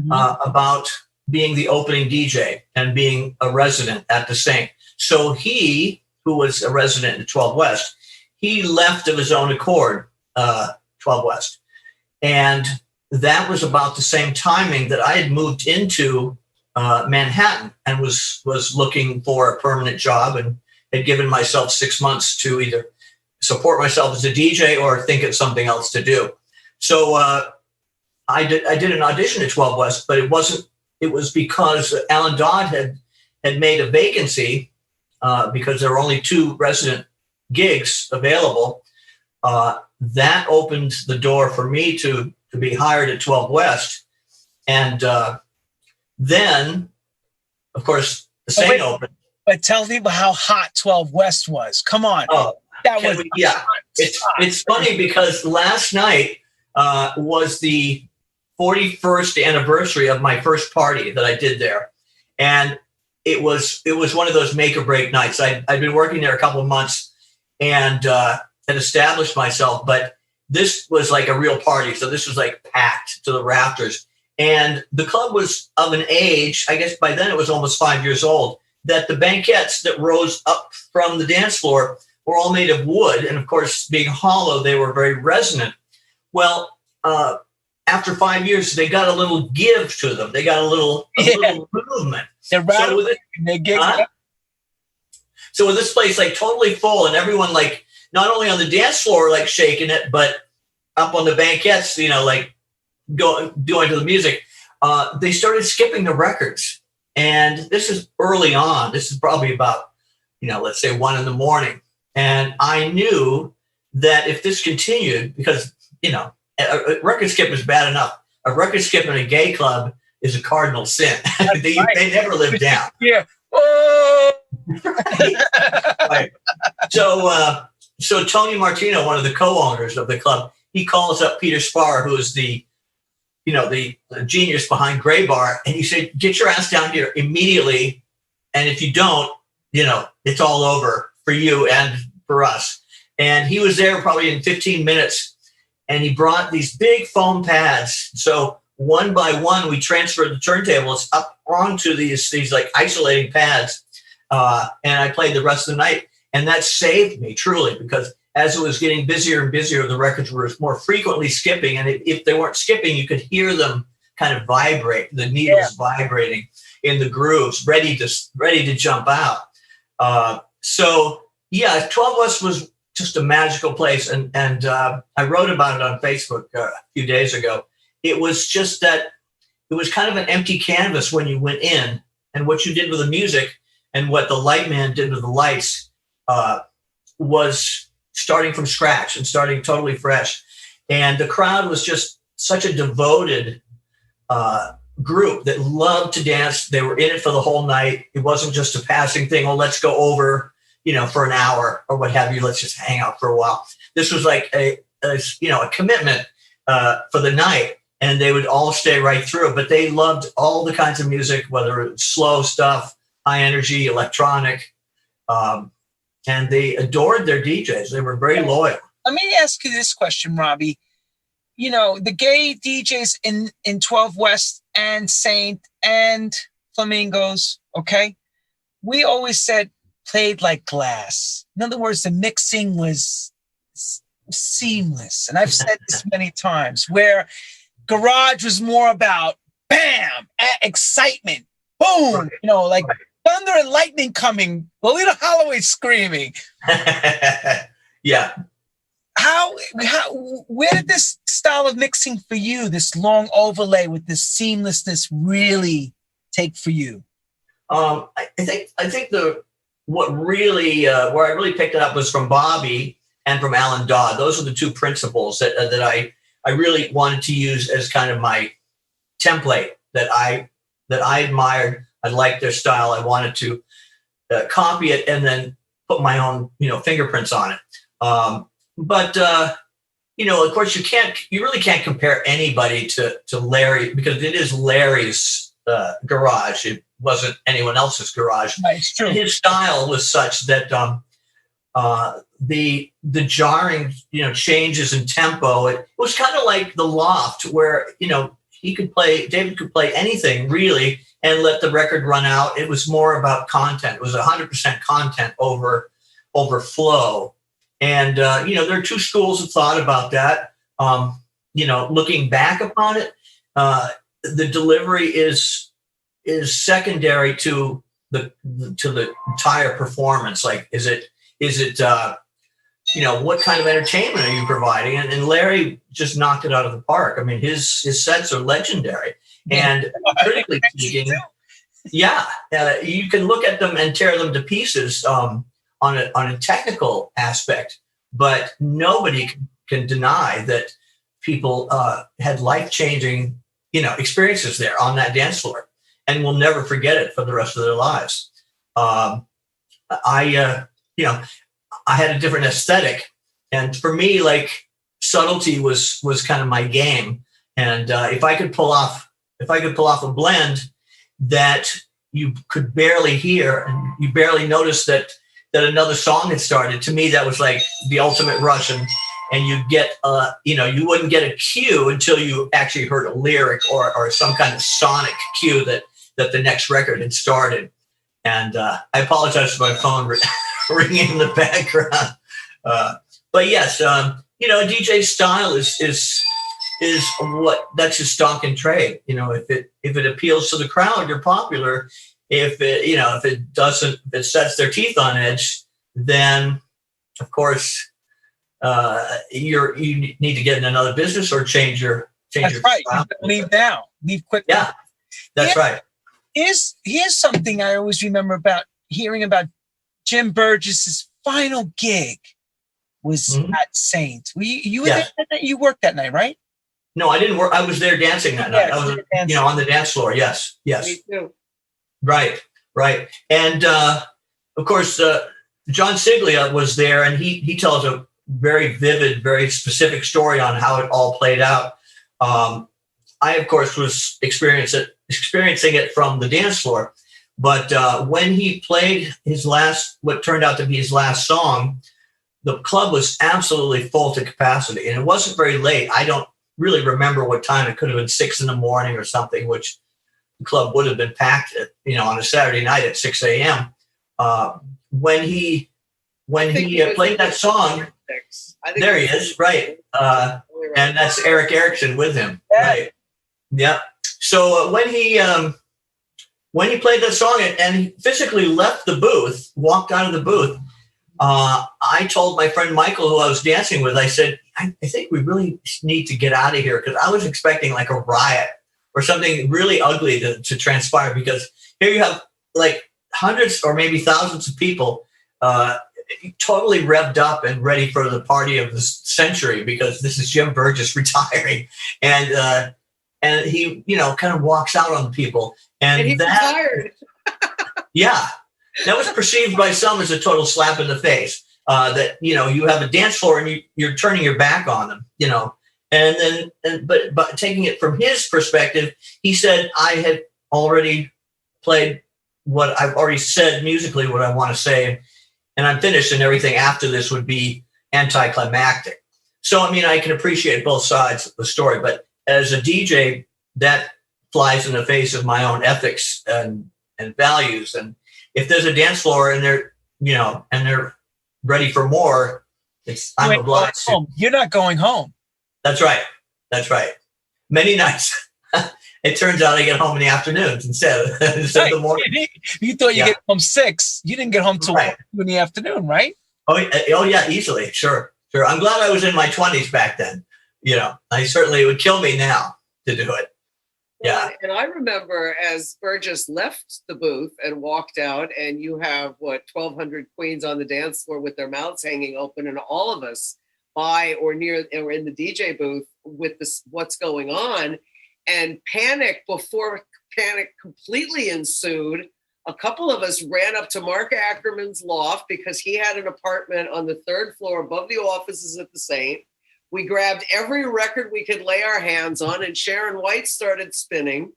about being the opening DJ and being a resident at the Saint. So he, who was a resident at 12 West, he left of his own accord, 12 West. And that was about the same timing that I had moved into Manhattan and was looking for a permanent job, and had given myself 6 months to either support myself as a DJ or think of something else to do. So I did an audition at 12 West, but it was because Alan Dodd had made a vacancy because there were only 2 resident gigs available. That opened the door for me to be hired at 12 West. And then, of course, the Saint opened. But tell people how hot 12 West was. Come on. Oh, it's funny because last night was the 41st anniversary of my first party that I did there. And it was one of those make or break nights. I'd been working there a couple of months and had established myself, but this was like a real party. So this was like packed to the rafters. And the club was of an age, I guess by then it was almost 5 years old, that the banquettes that rose up from the dance floor were all made of wood. And of course, being hollow, they were very resonant. Well, after 5 years, they got a little give to them. They got a little movement. They're rattling. So with this place like totally full, and everyone like not only on the dance floor like shaking it, but up on the banquettes, like doing to the music, they started skipping the records. And this is early on. This is probably about, let's say 1 a.m. And I knew that if this continued, because, a record skip is bad enough. A record skip in a gay club is a cardinal sin. They never live down. Yeah. Oh! Right. So Tony Martino, one of the co-owners of the club, he calls up Peter Spar, who is the genius behind Gray Bar, and he said, "Get your ass down here immediately, and if you don't, it's all over for you and for us." And he was there probably in 15 minutes, and he brought these big foam pads. So one by one, we transferred the turntables up onto these like isolating pads, and I played the rest of the night, and that saved me truly, because as it was getting busier and busier, the records were more frequently skipping. And if they weren't skipping, you could hear them kind of vibrate, the needles vibrating in the grooves, ready to jump out. 12 West was just a magical place. And I wrote about it on Facebook a few days ago. It was just that it was kind of an empty canvas when you went in, and what you did with the music and what the light man did with the lights was starting from scratch and starting totally fresh. And the crowd was just such a devoted group that loved to dance. They were in it for the whole night. It wasn't just a passing thing. Oh, let's go over for an hour or what have you. Let's just hang out for a while. This was like a commitment for the night, and they would all stay right through. But they loved all the kinds of music, whether it was slow stuff, high energy, electronic, and they adored their DJs. They were very loyal. Let me ask you this question, Robbie. The gay DJs in 12 West and Saint and Flamingos, okay? We always said played like glass. In other words, the mixing was seamless. And I've said this many times, where garage was more about bam, excitement, boom, like thunder and lightning coming, Lolita Holloway screaming. Yeah. Where did this style of mixing for you, this long overlay with this seamlessness, really take for you? I think what really where I really picked it up was from Bobby and from Alan Dodd. Those are the two principles that I really wanted to use as kind of my template that I admired. I liked their style. I wanted to copy it and then put my own fingerprints on it. But of course, you really can't compare anybody to Larry, because it is Larry's garage. It wasn't anyone else's garage. Right, it's true. His style was such that the jarring changes in tempo. It was kind of like the Loft, where David could play anything really and let the record run out. It was more about content. It was 100% content over flow. And, there are two schools of thought about that. Looking back upon it, the delivery is secondary to the entire performance. Like, is it what kind of entertainment are you providing? And Larry just knocked it out of the park. I mean, his sets are legendary. And critically speaking, you can look at them and tear them to pieces on a technical aspect, but nobody can deny that people had life-changing, experiences there on that dance floor, and will never forget it for the rest of their lives. I had a different aesthetic, and for me, like, subtlety was kind of my game. And if I could pull off a blend that you could barely hear and you barely notice that another song had started, to me that was like the ultimate rush. And you'd get you wouldn't get a cue until you actually heard a lyric or some kind of sonic cue that the next record had started. And I apologize for my phone ringing in the background. But yes, a DJ style is that's his stock and trade. If it appeals to the crowd, you're popular. If it doesn't, if it sets their teeth on edge, then of course you need to get in another business or change your. That's right. Leave now. Leave quickly. Yeah, that's right. Here's something I always remember hearing about Jim Burgess's final gig was at Saint. You were there that night? You worked that night, right? No, I didn't work. I was there dancing that night. I was, on the dance floor. Yes. Me too. Right. And of course, John Siglia was there, and he tells a very vivid, very specific story on how it all played out. I, of course, was experiencing it from the dance floor. But when he played what turned out to be his last song, the club was absolutely full to capacity. And it wasn't very late. I don't really remember what time. It could have been 6 a.m. or something, which the club would have been packed at, on a Saturday night at 6 a.m. When he played that song, there he is, right. And that's Eric Erickson with him, right. Yeah. So when he played that song and he physically left the booth, walked out of the booth, I told my friend Michael, who I was dancing with, I said, I think we really need to get out of here, because I was expecting like a riot or something really ugly to transpire, because here you have like hundreds or maybe thousands of people totally revved up and ready for the party of the century, because this is Jim Burgess retiring. And he, kind of walks out on the people. And he's that, retired. Yeah. That was perceived by some as a total slap in the face. That you have a dance floor and you're turning your back on them. But taking it from his perspective, he said, I had already played what I've already said musically, what I want to say, and I'm finished, and everything after this would be anticlimactic. So, I mean, I can appreciate both sides of the story, but as a DJ, that flies in the face of my own ethics and values. And if there's a dance floor and they're ready for more, I'm obliged to. You're not going home. That's right. Many nights, it turns out I get home in the afternoons instead of the morning. You thought you get home 6. You didn't get home till 2 in the afternoon, right? Oh yeah, easily. Sure. I'm glad I was in my 20s back then. It would kill me now to do it. Yeah. And I remember as Burgess left the booth and walked out, and you have 1,200 queens on the dance floor with their mouths hanging open, and all of us by or near or in the DJ booth with this, what's going on, and panic before panic completely ensued. A couple of us ran up to Mark Ackerman's loft because he had an apartment on the 3rd floor above the offices at the Saint. We grabbed every record we could lay our hands on, and Sharon White started spinning,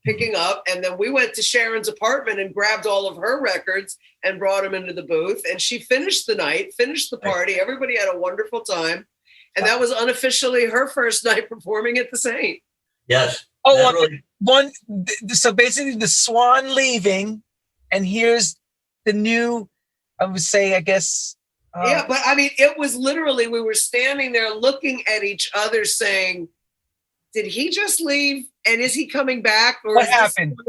picking up. And then we went to Sharon's apartment and grabbed all of her records and brought them into the booth. And she finished the night, finished the party. Everybody had a wonderful time. And that was unofficially her first night performing at the Saint. Yes. So basically the Swan leaving, and here's the new, I would say, I guess. Yeah, but I mean, it was literally, we were standing there looking at each other saying, did he just leave? And is he coming back? Or what happened?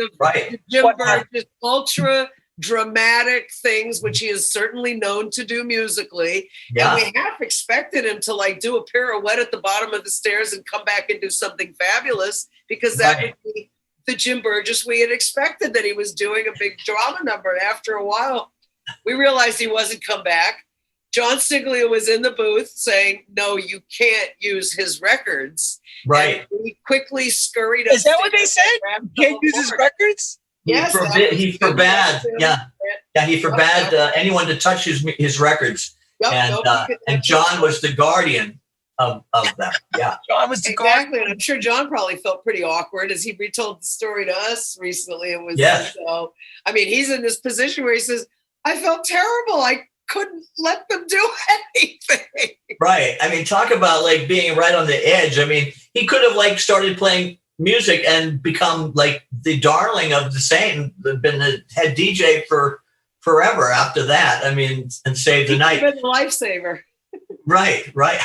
Jim Burgess ultra dramatic things, which he is certainly known to do musically. Yeah. And we half expected him to do a pirouette at the bottom of the stairs and come back and do something fabulous, because that would be the Jim Burgess we had expected, that he was doing a big drama number. And after a while, we realized he wasn't come back. John Siglia was in the booth saying, no, you can't use his records. Right. And we quickly scurried up. Is that what they said? You can't use his records? Yes. He forbade. Yeah. He forbade anyone to touch his records. Yep, and John was the guardian of them. Yeah. John was the guardian. Exactly. And I'm sure John probably felt pretty awkward as he retold the story to us recently. It was so, I mean, he's in this position where he says, I felt terrible. I couldn't let them do anything. Right. I mean, talk about being right on the edge. I mean, he could have started playing music and become the darling of the Saint, been the head DJ for forever after that. I mean, and saved the night. Been a lifesaver. Right. Right.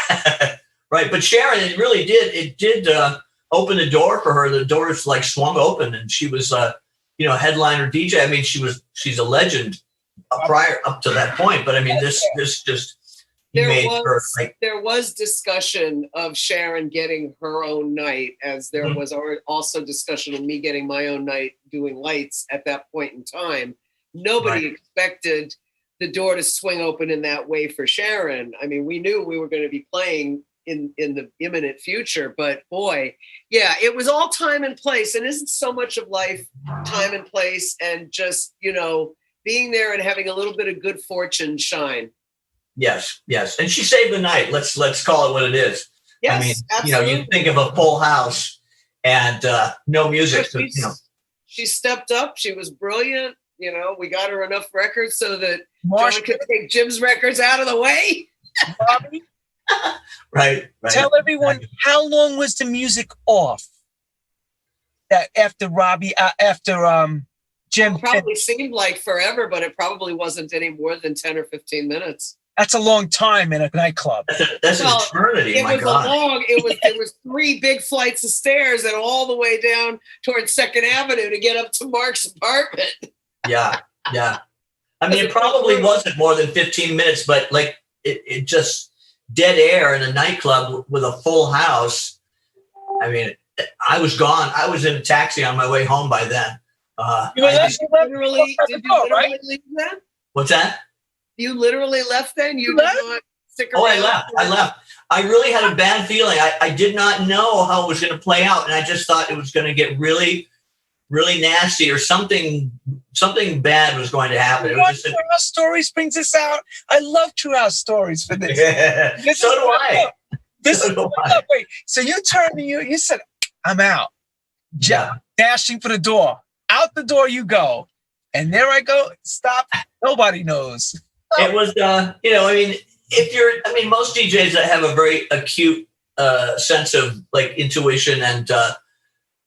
But Sharon, it did open the door for her. The doors swung open, and she was headliner DJ. I mean, she's a legend. Prior up to that point, but I mean, this just there was discussion of Sharon getting her own night, as there was also discussion of me getting my own night doing lights at that point in time. Nobody expected the door to swing open in that way for Sharon. I mean, we knew we were going to be playing in the imminent future, but boy, yeah, it was all time and place. And isn't so much of life time and place, and just being there and having a little bit of good fortune shine. Yes. And she saved the night. Let's call it what it is. Yes, I mean, absolutely. You think of a full house and no music. She stepped up. She was brilliant. We got her enough records so that Marsha John could take Jim's records out of the way. Robbie, right. Tell everyone, how long was the music off? That after Robbie, Jim, probably seemed like forever, but it probably wasn't any more than 10 or 15 minutes. That's a long time in a nightclub. That's an eternity. My God. It was 3 big flights of stairs and all the way down towards 2nd Avenue to get up to Mark's apartment. Yeah. I mean, it probably wasn't more than 15 minutes, but it just dead air in a nightclub with a full house. I mean, I was gone. I was in a taxi on my way home by then. Did you literally leave then? What's that? You literally left then? You did not stick around? I left. I really had a bad feeling. I did not know how it was going to play out. And I just thought it was going to get really really nasty or something bad was going to happen. It was just True House Stories brings this out. I love True House Stories for this. So do I. Wait, so you turned and you said, I'm out. Dashing for the door. Out the door you go. And there I go. Stop. Nobody knows. It was, most DJs that have a very acute sense of like intuition and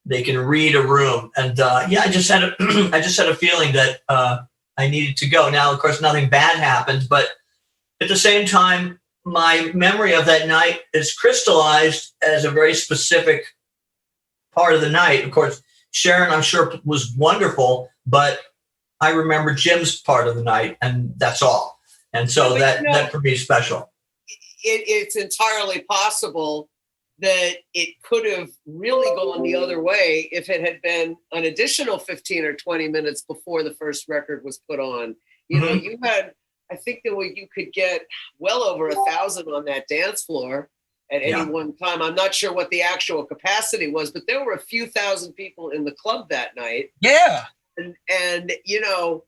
they can read a room. And I just had a feeling that I needed to go. Now, of course, nothing bad happened, but at the same time, my memory of that night is crystallized as a very specific part of the night. Of course, Sharon, I'm sure, was wonderful, but I remember Jim's part of the night, and that's all. And so that for me is special. It's entirely possible that it could have really gone the other way if it had been an additional 15 or 20 minutes before the first record was put on. You know, you had, I think that you could get well over 1,000 on that dance floor at any one time. I'm not sure what the actual capacity was, but there were a few thousand people in the club that night. Yeah. And you know,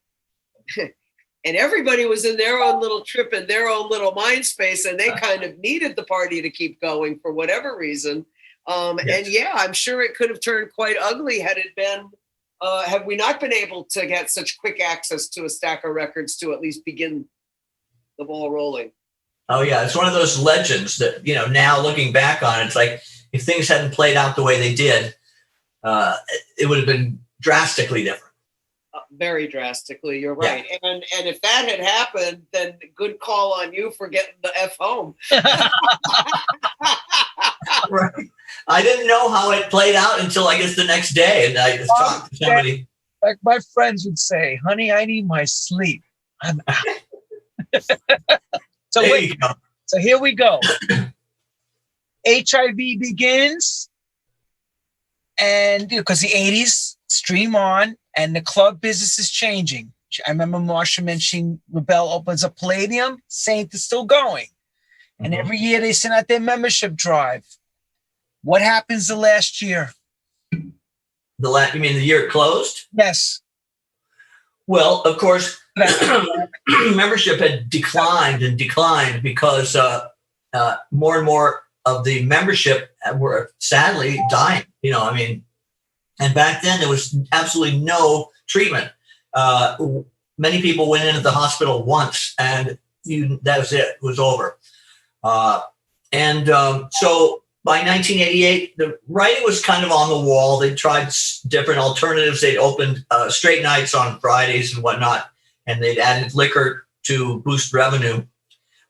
and everybody was in their own little trip and their own little mind space, and they kind of needed the party to keep going for whatever reason. And I'm sure it could have turned quite ugly had it been, had we not been able to get such quick access to a stack of records to at least begin the ball rolling. Oh yeah, it's one of those legends that, you know, now looking back on it, it's like if things hadn't played out the way they did, it would have been drastically different. Very drastically, you're right. Yeah. And if that had happened, then good call on you for getting the F home. Right. I didn't know how it played out until I guess the next day, and I just talked to somebody. Like my friends would say, honey, I need my sleep. I'm out. So here we go. HIV begins, and because the 80s stream on, and the club business is changing. I remember Marsha mentioning Rebel opens up Palladium, Saint is still going. And every year they send out their membership drive. What happens the last year? You mean the year it closed? Yes. Well, of course, membership had declined because more and more of the membership were sadly dying. You know, I mean, and back then there was absolutely no treatment. Many people went into the hospital once, and that was it. It was over. So by 1988, the writing was kind of on the wall. They tried different alternatives. They'd opened straight nights on Fridays and whatnot, and they'd added liquor to boost revenue.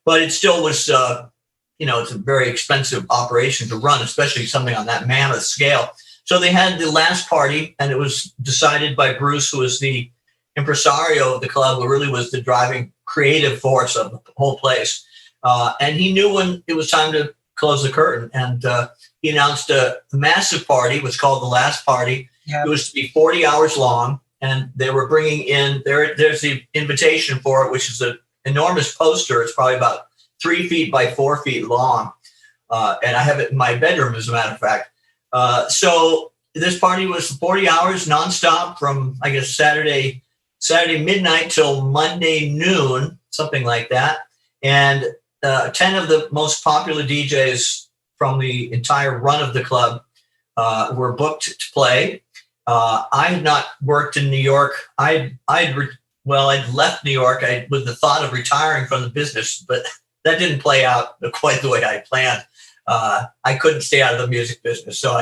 But it still was, it's a very expensive operation to run, especially something on that mammoth scale. So they had the last party, and it was decided by Bruce, who was the impresario of the club, who really was the driving creative force of the whole place. And he knew when it was time to close the curtain. And he announced a massive party. It was called the last party. Yeah. It was to be 40 hours long. And they were bringing in, there's the invitation for it, which is an enormous poster. It's probably about 3 feet by 4 feet long. And I have it in my bedroom, as a matter of fact. So this party was 40 hours nonstop from, I guess, Saturday midnight till Monday noon, something like that. And 10 of the most popular DJs from the entire run of the club were booked to play. I had not worked in New York. I'd left New York with the thought of retiring from the business, but that didn't play out quite the way I planned. I couldn't stay out of the music business, so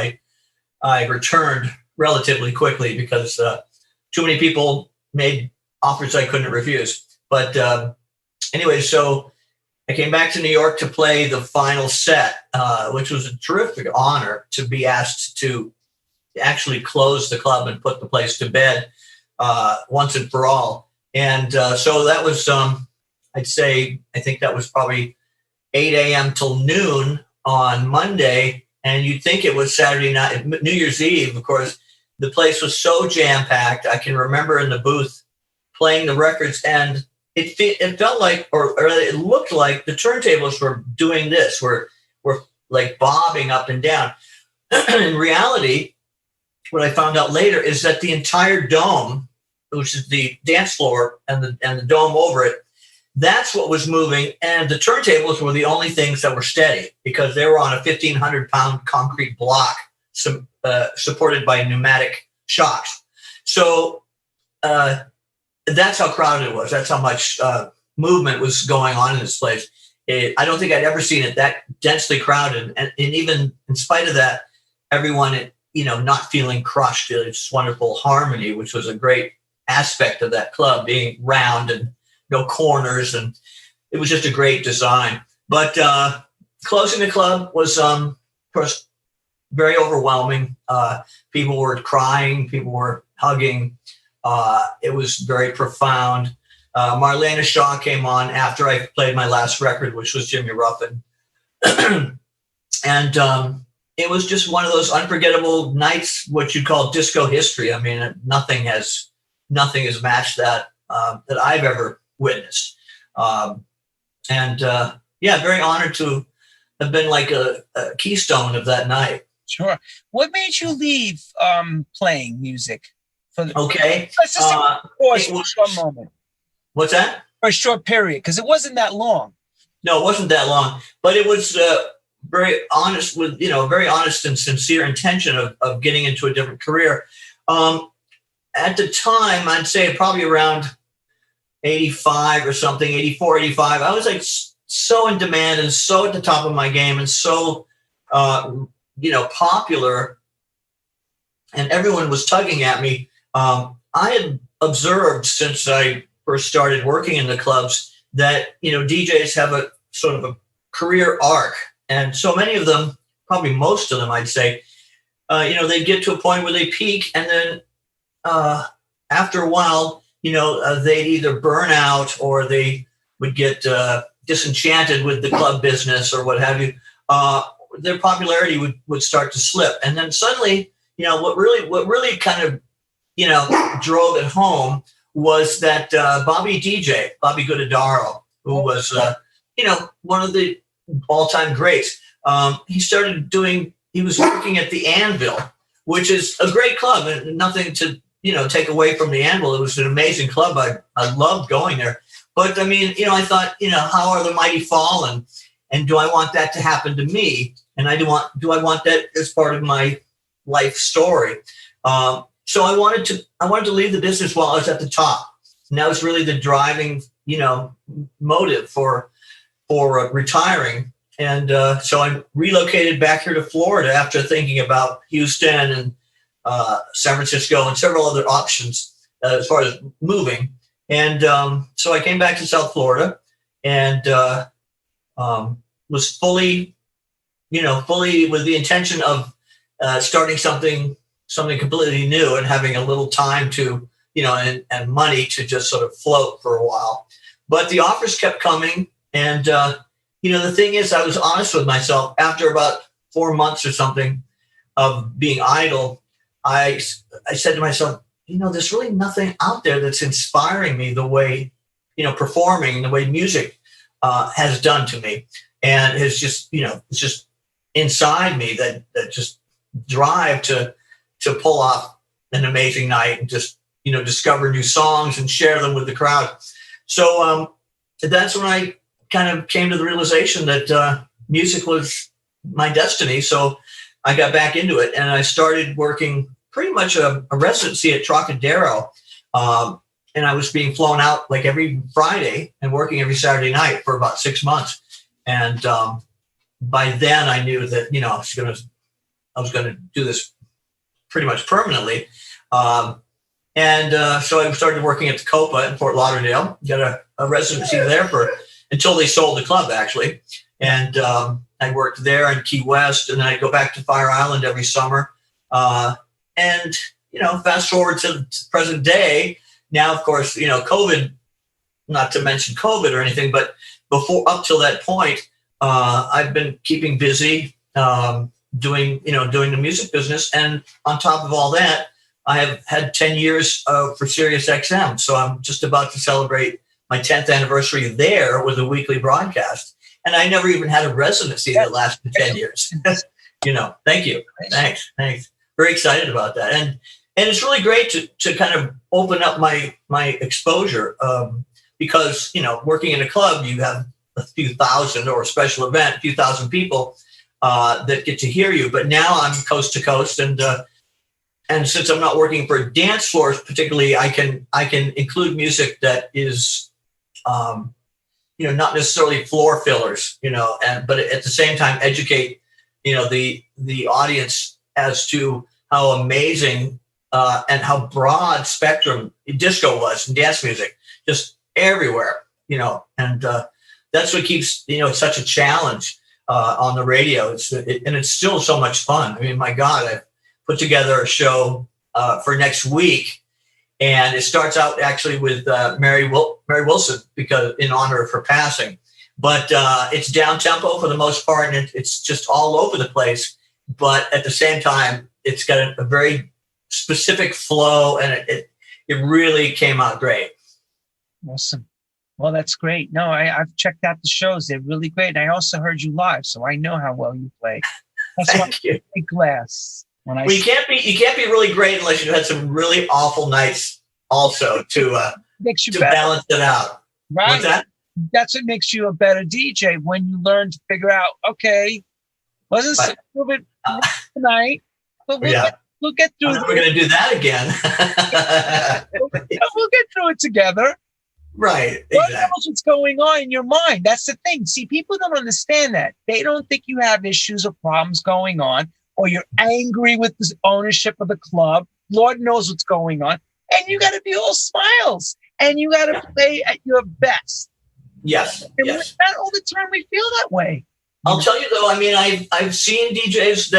I returned relatively quickly because too many people made offers I couldn't refuse. But anyway, so I came back to New York to play the final set, which was a terrific honor to be asked to actually close the club and put the place to bed once and for all. And so that was, I think that was probably 8 a.m. till noon on Monday. And you'd think it was Saturday night, New Year's Eve. Of course, the place was so jam-packed. I can remember in the booth playing the records, and it felt like, or it looked like the turntables were doing this, were like bobbing up and down. In reality, what I found out later is that the entire dome, which is the dance floor and the dome over it, that's what was moving. And the turntables were the only things that were steady because they were on a 1,500-pound concrete block supported by pneumatic shocks. So that's how crowded it was. That's how much movement was going on in this place. I don't think I'd ever seen it that densely crowded. And even in spite of that, everyone, not feeling crushed. It's wonderful harmony, which was a great aspect of that club, being round and no corners. And it was just a great design. But closing the club was, of course, very overwhelming. People were crying. People were hugging. It was very profound. Marlena Shaw came on after I played my last record, which was Jimmy Ruffin. And it was just one of those unforgettable nights, what you'd call disco history. I mean, nothing has matched that that I've ever witnessed. Very honored to have been like a keystone of that night. Sure. What made you leave playing music? Okay. Let's just pause for a short moment. What's that? For a short period, because it wasn't that long. No, it wasn't that long, but it was very honest and sincere intention of getting into a different career. At the time, I'd say probably around 85 or something, 84, 85. I was like so in demand and so at the top of my game and so, popular, and everyone was tugging at me. I had observed since I first started working in the clubs that, DJs have a sort of a career arc. And so many of them, probably most of them, I'd say, they get to a point where they peak. And then after a while, they'd either burn out or they would get disenchanted with the club business or what have you. Their popularity would start to slip. And then suddenly, what really kind of, drove it home was that Bobby Goodadaro, who was, one of the all-time greats. He was working at the Anvil, which is a great club and nothing to, take away from the Anvil. It was an amazing club. I loved going there. But I mean, I thought, how are the mighty fallen? And do I want that to happen to me? And do I want that as part of my life story? So I wanted to leave the business while I was at the top. And that was really the driving, motive for retiring. And so I relocated back here to Florida after thinking about Houston and San Francisco and several other options as far as moving. And so I came back to South Florida and was fully with the intention of starting something completely new and having a little time to, and money to just sort of float for a while. But the offers kept coming. And, the thing is, I was honest with myself. After about 4 months or something of being idle, I said to myself, there's really nothing out there that's inspiring me the way, performing, the way music has done to me. And it's just, it's just inside me that just drive to pull off an amazing night and just, discover new songs and share them with the crowd. So that's when I kind of came to the realization that music was my destiny. So I got back into it and I started working pretty much a residency at Trocadero. And I was being flown out like every Friday and working every Saturday night for about 6 months. And by then I knew that, I was going to do this pretty much permanently. So I started working at the Copa in Fort Lauderdale, got a residency there until they sold the club, actually. And I worked there in Key West, and then I'd go back to Fire Island every summer. And fast forward to the present day. Now, of course, COVID, not to mention COVID or anything, but up till that point, I've been keeping busy, doing the music business. And on top of all that, I have had 10 years for Sirius XM. So I'm just about to celebrate my 10th anniversary there with a weekly broadcast. And I never even had a residency that lasted 10 years. Thank you. Thanks. very excited about that. And it's really great to kind of open up my exposure, because, you know, working in a club, you have a few thousand, or a special event, a few thousand people that get to hear you. But now I'm coast to coast, and since I'm not working for dance floors particularly, I can include music that is, you know, not necessarily floor fillers, you know, but at the same time educate, you know, the audience as to how amazing and how broad spectrum disco was, and dance music, just everywhere, you know. And that's what keeps, you know, it's such a challenge on the radio. And it's still so much fun. I mean, my God, I've put together a show for next week, and it starts out actually with Mary Wilson, because in honor of her passing. But it's down tempo for the most part, and it's just all over the place. But at the same time, it's got a very specific flow, and it really came out great. Awesome. Well, that's great. No, I've checked out the shows. They're really great. And I also heard you live, so I know how well you play. That's why Thank you. I glass. Well, you can't be really great unless you had some really awful nights also to balance it out. Right. What's that? That's what makes you a better DJ, when you learn to figure out, okay, wasn't a little bit tonight, but we'll get through it. We're going to do that again. We'll get through it together. Right. What else is going on in your mind? That's the thing. See, people don't understand that. They don't think you have issues or problems going on, or you're angry with the ownership of the club. Lord knows what's going on. And you got to be all smiles, and you got to play at your best. Yes. And yes. not all the time we feel that way. I'll tell you though, I mean, I've seen DJs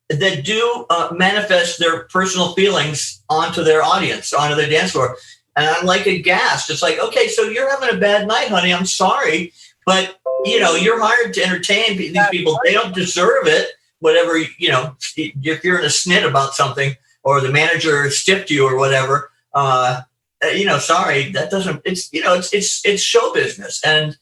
that do manifest their personal feelings onto their audience, onto their dance floor. And I'm like aghast. It's like, okay, so you're having a bad night, honey. I'm sorry. But, you know, you're hired to entertain these people. They don't deserve it. Whatever, you know, if you're in a snit about something, or the manager stiffed you or whatever, you know, sorry, that doesn't, it's, you know, it's show business. And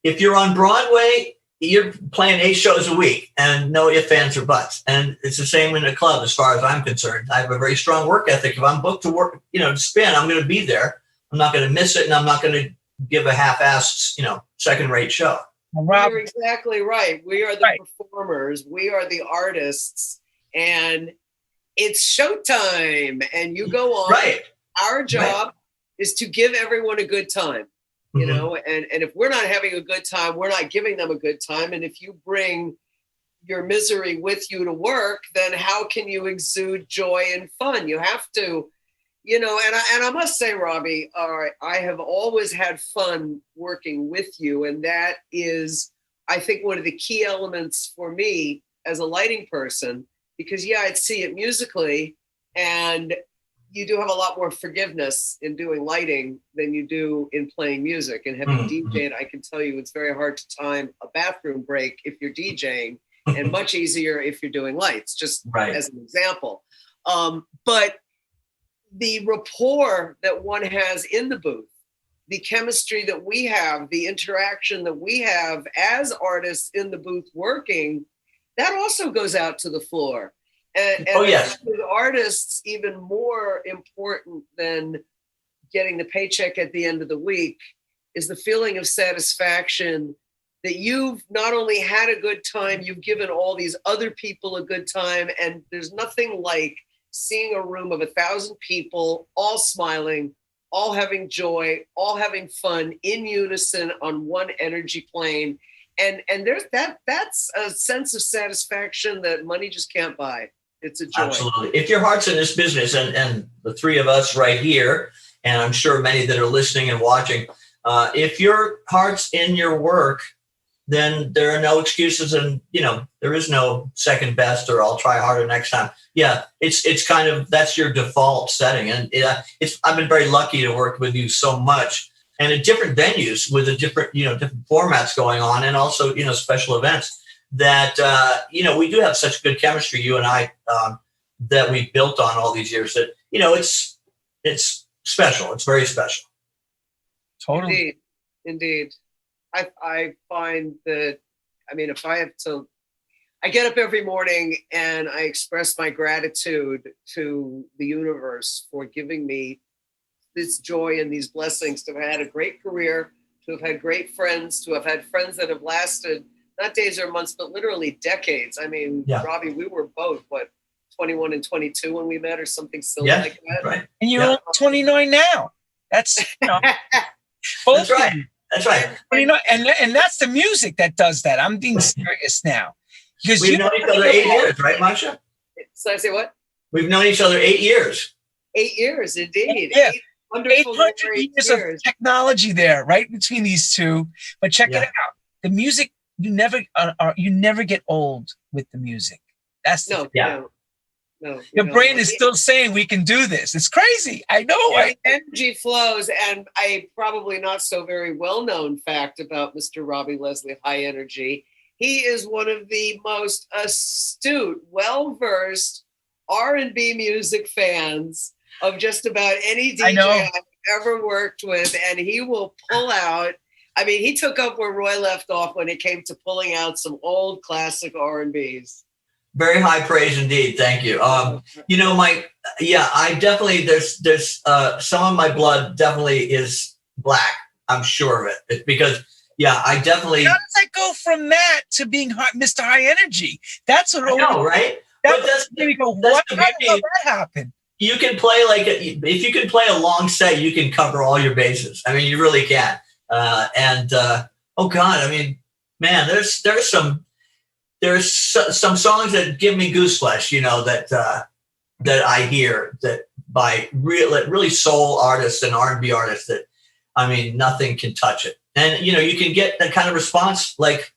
if you're on Broadway, you're playing 8 shows a week, and no ifs, ands, or buts. And it's the same in a club, as far as I'm concerned. I have a very strong work ethic. If I'm booked to work, you know, to spin, I'm going to be there. I'm not going to miss it, and I'm not going to give a half-assed, you know, second-rate show. You're exactly right. We are the performers. We are the artists, and it's showtime. And you go on. Right. Our job is to give everyone a good time. You know, and if we're not having a good time, we're not giving them a good time. And if you bring your misery with you to work, then how can you exude joy and fun? You have to, you know, and I must say, Robbie, I have always had fun working with you. And that is, I think, one of the key elements for me as a lighting person, because I'd see it musically, and you do have a lot more forgiveness in doing lighting than you do in playing music. And having DJed, I can tell you it's very hard to time a bathroom break if you're DJing, and much easier if you're doing lights, just as an example. But the rapport that one has in the booth, the chemistry that we have, the interaction that we have as artists in the booth working, that also goes out to the floor. And with artists, even more important than getting the paycheck at the end of the week is the feeling of satisfaction that you've not only had a good time, you've given all these other people a good time. And there's nothing like seeing a room of 1,000 people all smiling, all having joy, all having fun in unison on one energy plane. And there's that's a sense of satisfaction that money just can't buy. It's a joy. Absolutely. If your heart's in this business, and the three of us right here, and I'm sure many that are listening and watching, if your heart's in your work, then there are no excuses, and you know there is no second best or I'll try harder next time. Yeah, it's kind of, that's your default setting, and I've been very lucky to work with you so much, and at different venues with different formats going on, and also special events. That we do have such good chemistry, you and I, that we've built on all these years. That it's special. It's very special. Totally. Indeed. I find that, if I have to I get up every morning and I express my gratitude to the universe for giving me this joy and these blessings to have had a great career, to have had great friends, to have had friends that have lasted not days or months, but literally decades. I mean, Robbie, we were both, 21 and 22 when we met or something silly like that. Right. And you're 29 now. That's, that's right. That's right. And that's the music that does that. I'm being serious now. Because we've known each other 8 years, right, Marsha? So I say what? We've known each other 8 years. 8 years, indeed. Yeah. 800 years of technology there, right between these two. But check it out. The music, you never get old with the music. That's no. Your brain is still saying we can do this. It's crazy. I know. Right? Energy flows, and a probably not so very well-known fact about Mr. Robbie Leslie of High Energy. He is one of the most astute, well-versed R&B music fans of just about any DJ I've ever worked with. And he will pull out, I mean, he took up where Roy left off when it came to pulling out some old classic R&Bs. Very high praise indeed. Thank you. I definitely, there's some of my blood definitely is black. I'm sure of it. Because I definitely. How does that go from that to being Mr. High Energy? That's what I know, right? But that's what? How did that happen? You can play if you can play a long set, you can cover all your bases. I mean, you really can. Oh God, I mean, man, there's some songs that give me gooseflesh, that I hear that by really soul artists and R&B artists that, I mean, nothing can touch it. And, you can get that kind of response like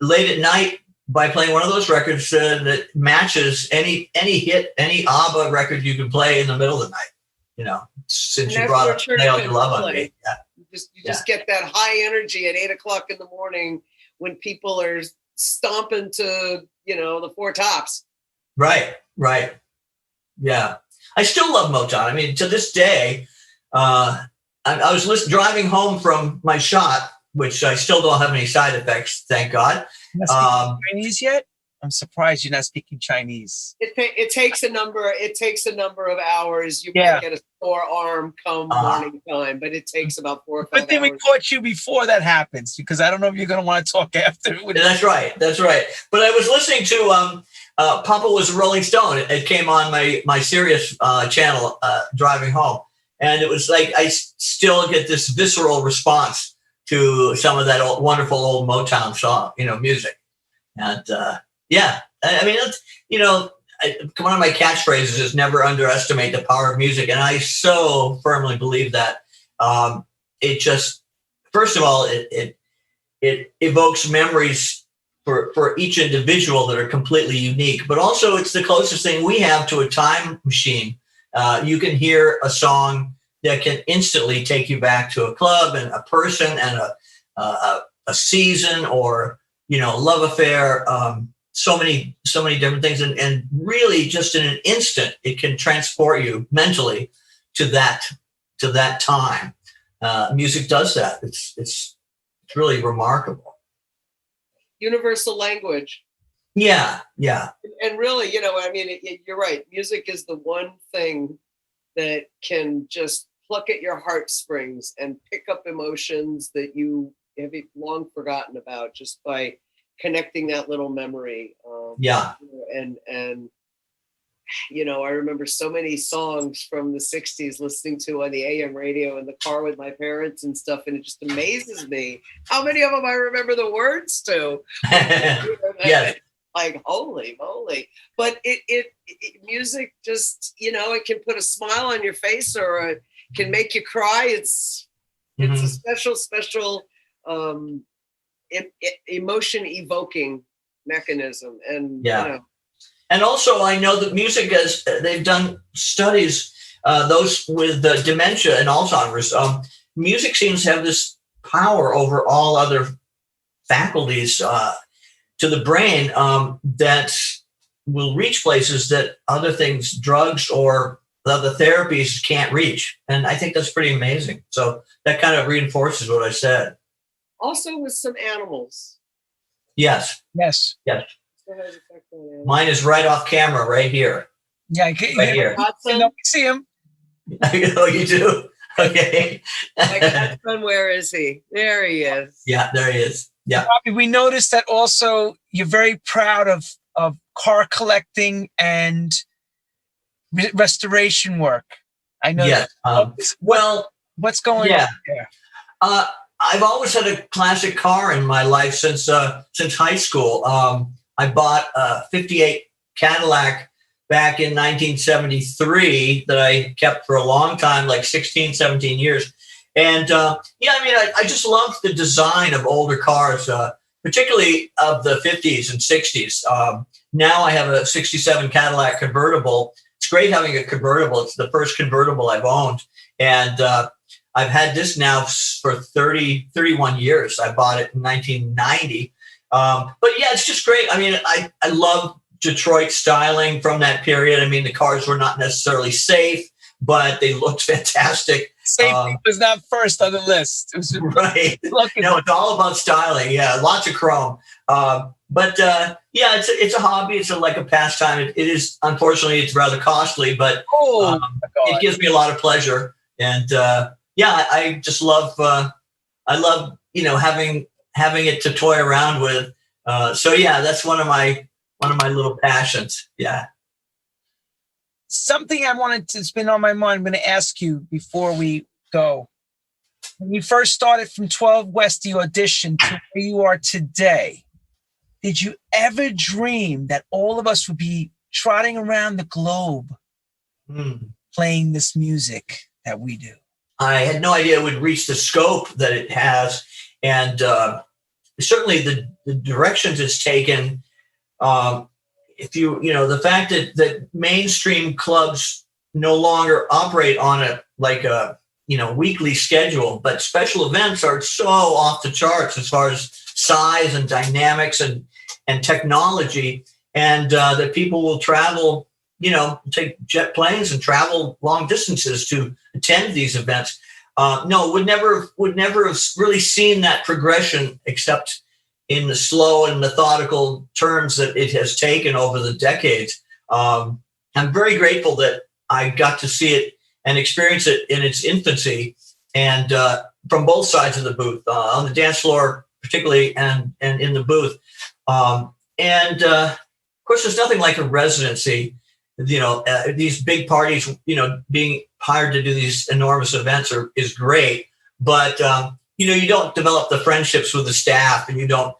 late at night by playing one of those records that matches any hit, any ABBA record you can play in the middle of the night, since you brought up Nail Your Love on Me. Yeah. You just get that high energy at 8 o'clock in the morning when people are stomping to, the Four Tops. Right. Yeah. I still love Motown. I mean, to this day, I was driving home from my shot, which I still don't have any side effects, thank God. You're not speaking Chinese yet? I'm surprised you're not speaking Chinese. It takes a number of hours. You might get a sore arm come morning time, but it takes about 4 or 5 hours. But then we caught you before that happens, because I don't know if you're going to want to talk after. That's right. But I was listening to Papa Was a Rolling Stone. It came on my Sirius channel driving home. And it was like I still get this visceral response to some of that wonderful old Motown song, music. And I mean, one of my catchphrases is never underestimate the power of music. And I so firmly believe that. It just, first of all, it evokes memories for each individual that are completely unique, but also it's the closest thing we have to a time machine. You can hear a song that can instantly take you back to a club and a person and a season or, love affair. So many different things. And really just in an instant, it can transport you mentally to that time. Music does that. It's really remarkable. Universal language. Yeah. And really, you're right. Music is the one thing that can just pluck at your heartstrings and pick up emotions that you have long forgotten about just by connecting that little memory. And I remember so many songs from the 60s listening to on the AM radio in the car with my parents and stuff. And it just amazes me how many of them I remember the words to. Yes. Like, holy moly. But it music just, it can put a smile on your face or it can make you cry. It's a special emotion evoking mechanism. And, And also, I know that music they've done studies, those with dementia and Alzheimer's. Music seems to have this power over all other faculties to the brain that will reach places that other things, drugs or other therapies can't reach. And I think that's pretty amazing. So that kind of reinforces what I said. Also with some animals. Yes. Mine is right off camera, right here. Yeah, Right here. You see him. Oh, you do? Okay. My godson, where is he? There he is. Yeah, there he is. Yeah. Robbie, we noticed that also you're very proud of car collecting and restoration work. I know. Yeah. Well, what's going on there? I've always had a classic car in my life since high school. I bought a '58 Cadillac back in 1973 that I kept for a long time, like 16, 17 years. And I just loved the design of older cars, particularly of the 50s and 60s. Now I have a '67 Cadillac Convertible. It's great having a convertible. It's the first convertible I've owned. And I've had this now for 31 years. I bought it in 1990. But yeah, it's just great. I mean, I love Detroit styling from that period. I mean, the cars were not necessarily safe, but they looked fantastic. Safety was not first on the list. It was right. No, it's all about styling. Yeah, lots of chrome. It's a hobby. It's like a pastime. It is, unfortunately, it's rather costly, but it gives me a lot of pleasure. And I just love. I love having it to toy around with. That's one of my little passions. Yeah. Something I wanted to spin on my mind. I'm going to ask you before we go. When you first started from 12 West, the audition to where you are today, did you ever dream that all of us would be trotting around the globe playing this music that we do? I had no idea it would reach the scope that it has. And certainly the directions it's taken. The fact that mainstream clubs no longer operate on a weekly schedule, but special events are so off the charts as far as size and dynamics and technology, and that people will travel, take jet planes and travel long distances to attend these events. Would never have really seen that progression except in the slow and methodical turns that it has taken over the decades. I'm very grateful that I got to see it and experience it in its infancy, and from both sides of the booth, on the dance floor particularly, and in the booth. Of course, there's nothing like a residency. These big parties, being hired to do these enormous events is great, but you don't develop the friendships with the staff, and you don't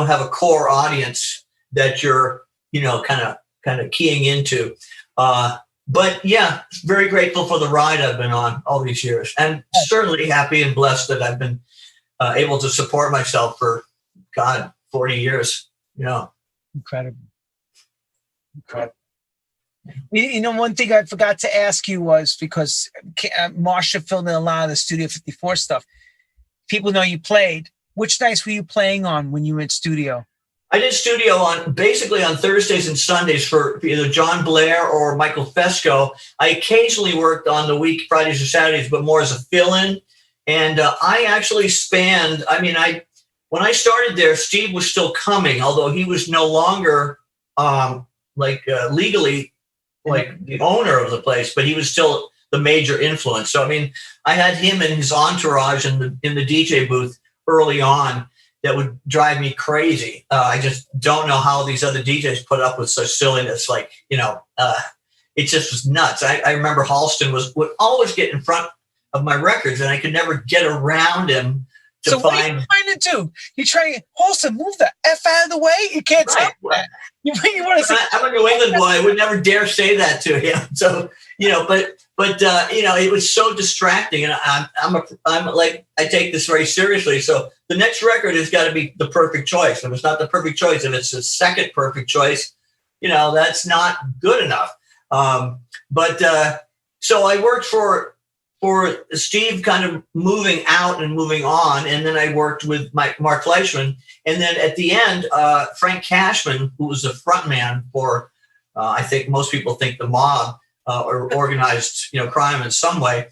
have a core audience that you're kind of keying into. But yeah, very grateful for the ride I've been on all these years, and certainly happy and blessed that I've been able to support myself for 40 years. Incredible. One thing I forgot to ask you was, because Marsha filled in a lot of the Studio 54 stuff. People know you played. Which nights were you playing on when you were in studio? I did studio basically on Thursdays and Sundays for either John Blair or Michael Fesco. I occasionally worked on the week, Fridays or Saturdays, but more as a fill-in. And I actually spanned, when I started there, Steve was still coming, although he was no longer legally the owner of the place, but he was still the major influence. So, I had him and his entourage in the DJ booth early on that would drive me crazy. I just don't know how these other DJs put up with such silliness. It just was nuts. I remember Halston would always get in front of my records, and I could never get around him to so find. What are you trying to do? You're trying, Halston, move the F out of the way? You can't tell that. You want to say, I'm a New England boy. I would never dare say that to him. So, it was so distracting, and I take this very seriously. So the next record has got to be the perfect choice. If it's not the perfect choice, if it's the second perfect choice, that's not good enough. So I worked for Steve, kind of moving out and moving on, and then I worked with Mark Fleischman, and then at the end, Frank Cashman, who was the front man for, I think most people think the mob. Or organized, crime in some way.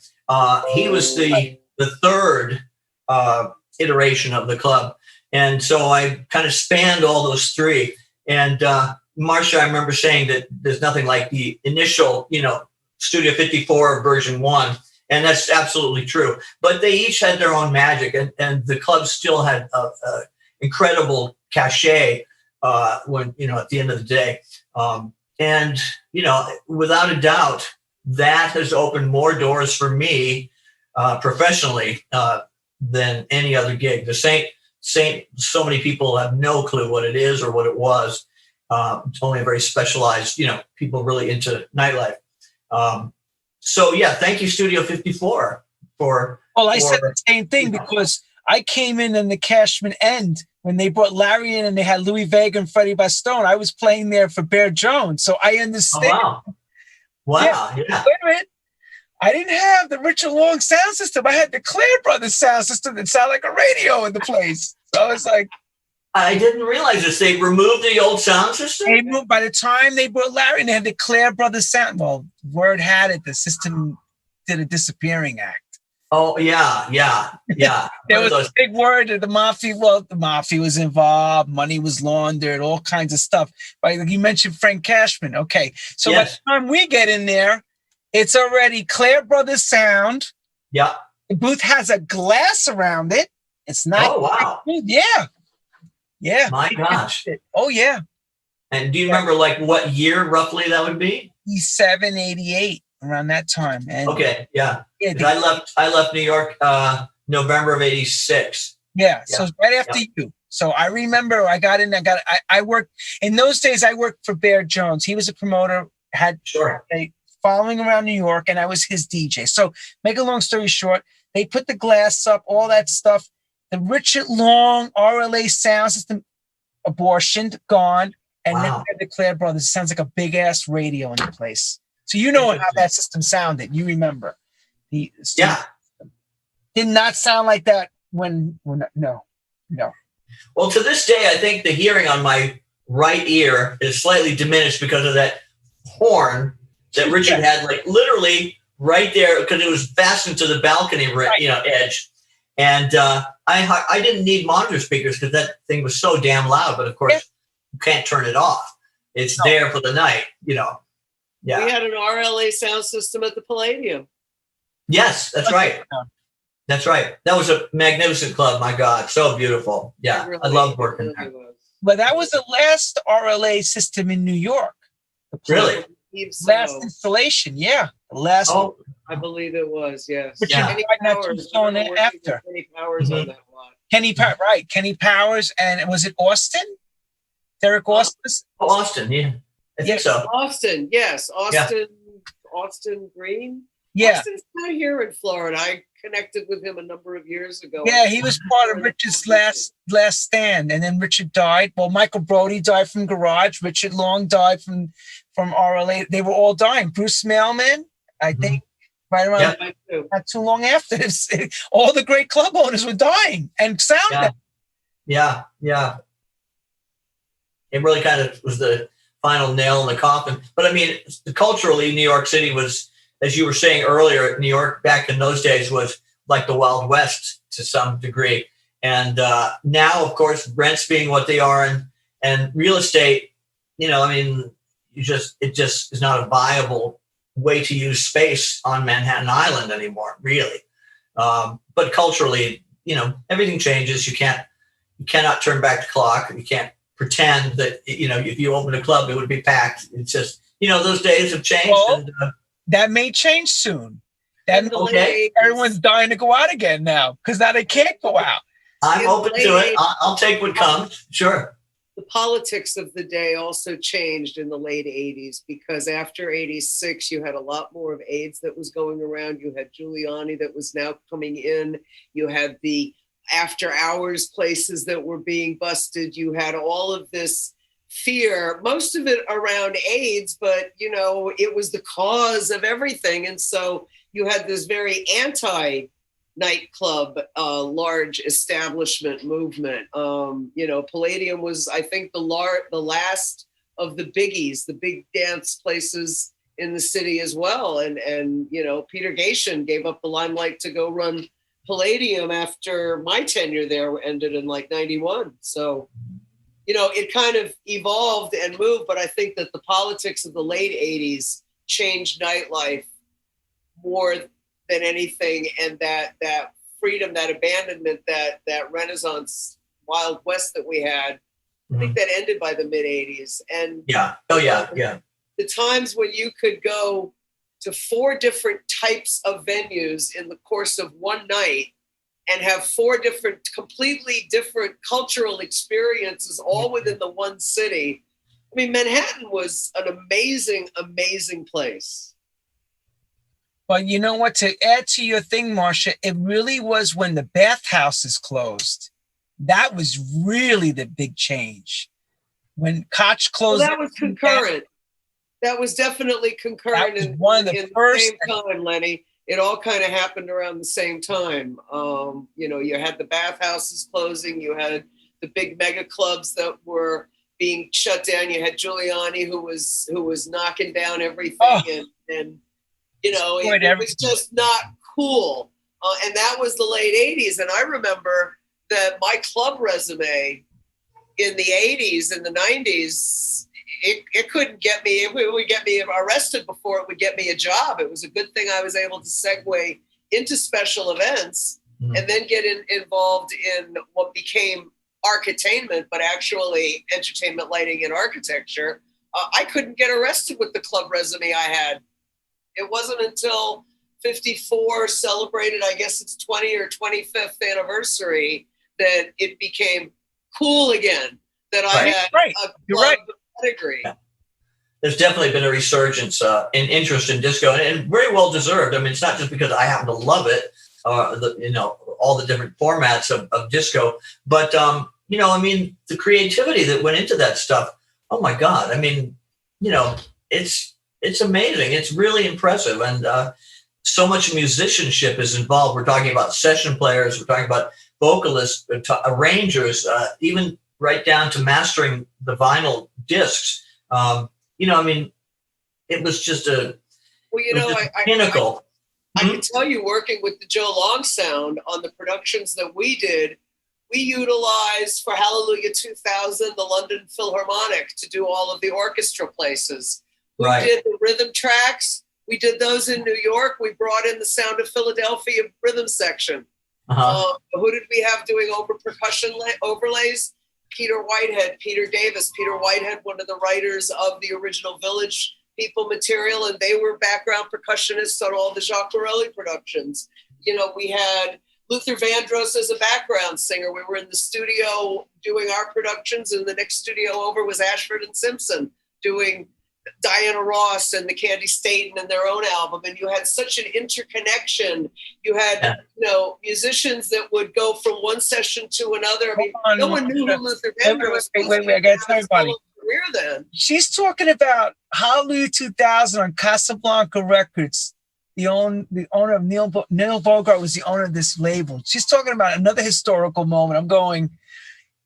He was the third iteration of the club, and so I kind of spanned all those three. And Marsha, I remember saying that there's nothing like the initial, Studio 54 version 1. And that's absolutely true. But they each had their own magic, and the club still had a incredible cachet when, at the end of the day. And, without a doubt, that has opened more doors for me professionally than any other gig. The Saint, so many people have no clue what it is or what it was. It's only a very specialized, people really into nightlife. So yeah, thank you, Studio 54 for. Well, I said the same thing because I came in the Cashman end when they brought Larry in and they had Louis Vega and Freddie Bastone. I was playing there for Bear Jones, so I understand. Oh, wow. Yeah. Wait a minute. I didn't have the Richard Long sound system. I had the Clare Brothers sound system that sounded like a radio in the place. So I was like, I didn't realize this. They removed the old sound system? They moved, by the time they brought Larry and they had the Clare Brothers sound. Well, word had it, the system did a disappearing act. Oh, yeah. There was a big word that the mafia was involved, money was laundered, all kinds of stuff. Like you mentioned Frank Cashman. Okay. So by the time we get in there, it's already Clare Brothers sound. Yeah. The booth has a glass around it. It's not. Oh, wow. Yeah. My gosh. Oh, yeah. And do you remember like what year roughly that would be? 87, 88, around that time. And okay, yeah. I left New York November of 86. Yeah, so it's right after you. So I remember I got in, I worked, in those days I worked for Bear Jones. He was a promoter, had a following around New York, and I was his DJ. So make a long story short, they put the glass up, all that stuff. The Richard Long RLA sound system abortioned, gone, and then we had the Clare Brothers. It sounds like a big ass radio in the place. So you know how that system sounded. You remember. Did not sound like that when no. Well, to this day, I think the hearing on my right ear is slightly diminished because of that horn that Richard had, like literally right there, because it was fastened to the balcony, edge. And I didn't need monitor speakers because that thing was so damn loud. But of course, you can't turn it off. It's there for the night, Yeah. We had an RLA sound system at the Palladium. Yes, that's right. That's right. That was a magnificent club. My God, so beautiful. Yeah, really, I loved working there. But that was the last RLA system in New York. Really? Last installation, yeah. Last. Oh, I believe it was. Yes. Kenny Powers on it after. Kenny Powers on that one. Kenny Powers, and was it Austin? Derek Austin? Austin, yeah. I think so. Austin, yes. Austin Green. Yeah. Austin's not here in Florida. I connected with him a number of years ago. Yeah, he was part of Richard's last stand, and then Richard died. Well, Michael Brody died from Garage. Richard Long died from RLA. They were all dying. Bruce Mailman, I think, right around not too long after this. All the great club owners were dying, and sound. Yeah. It really kind of was the final nail in the coffin. But I mean, culturally, New York City was, as you were saying earlier, New York back in those days was like the Wild West to some degree. And now, of course, rents being what they are and real estate, it just is not a viable way to use space on Manhattan Island anymore, really. But culturally, everything changes. You cannot turn back the clock. You can't pretend that, if you open a club, it would be packed. It's just, those days have changed. Well, that may change soon. Everyone's dying to go out again now because now they can't go out. I'm open to it. I'll take what comes. Sure. The politics of the day also changed in the late 80s because after 86, you had a lot more of AIDS that was going around. You had Giuliani that was now coming in. You had the after hours places that were being busted. You had all of this fear, most of it around AIDS, but it was the cause of everything. And so you had this very anti-nightclub, large establishment movement. Palladium was, I think, the last of the biggies, the big dance places in the city as well. And Peter Gation gave up the limelight to go run Palladium after my tenure there ended in like 91. So you know, it kind of evolved and moved, but I think that the politics of the late 80s changed nightlife more than anything. And that freedom, that abandonment, that Renaissance Wild West that we had, I think that ended by the mid 80s. And the times when you could go to 4 different types of venues in the course of one night and have 4 different, completely different cultural experiences all within the one city. I mean, Manhattan was an amazing, amazing place. Well, you know what? To add to your thing, Marsha, it really was when the bathhouses closed. That was really the big change. When Koch closed. Well, that was concurrent. That was definitely concurrent. That was one of the first. Same time, Lenny. It all kind of happened around the same time. You know, you had the bathhouses closing. You had the big mega clubs that were being shut down. You had Giuliani who was knocking down everything, and you know, it was just not cool. And that was the late 80s. And I remember that my club resume in the 80s and the 90s, it couldn't get me, it would get me arrested before it would get me a job. It was a good thing I was able to segue into special events and then get involved in what became architainment, but actually entertainment, lighting, and architecture. I couldn't get arrested with the club resume I had. It wasn't until 54 celebrated, I guess it's 20 or 25th anniversary, that it became cool again, that I had a club pedigree. Yeah. There's definitely been a resurgence in interest in disco, and very well deserved. I mean, it's not just because I happen to love it, you know, all the different formats of disco, but, you know, I mean, the creativity that went into that stuff, oh my God. I mean, you know, it's amazing. It's really impressive. And so much musicianship is involved. We're talking about session players. We're talking about vocalists, arrangers, even right down to mastering the vinyl discs. You know, I mean, it was just pinnacle. I can tell you, working with the Joe Long Sound on the productions that we did, we utilized for Hallelujah 2000, the London Philharmonic, to do all of the orchestra places. We did the rhythm tracks. We did those in New York. We brought in the Sound of Philadelphia rhythm section. Who did we have doing percussion overlays? Peter Whitehead, Peter Davis. Peter Whitehead, one of the writers of the original Village People material, and they were background percussionists on all the Jacques Borelli productions. You know, we had Luther Vandross as a background singer. We were in the studio doing our productions, and the next studio over was Ashford and Simpson doing Diana Ross and the Candy Staten and their own album. And you had such an interconnection. You had, you know, musicians that would go from one session to another. I mean, no one knew who Luther Vandross was. Wait, I gotta tell everybody. Career then. She's talking about Hallelujah 2000 on Casablanca Records. The owner of Neil Bogart was the owner of this label. She's talking about another historical moment. I'm going,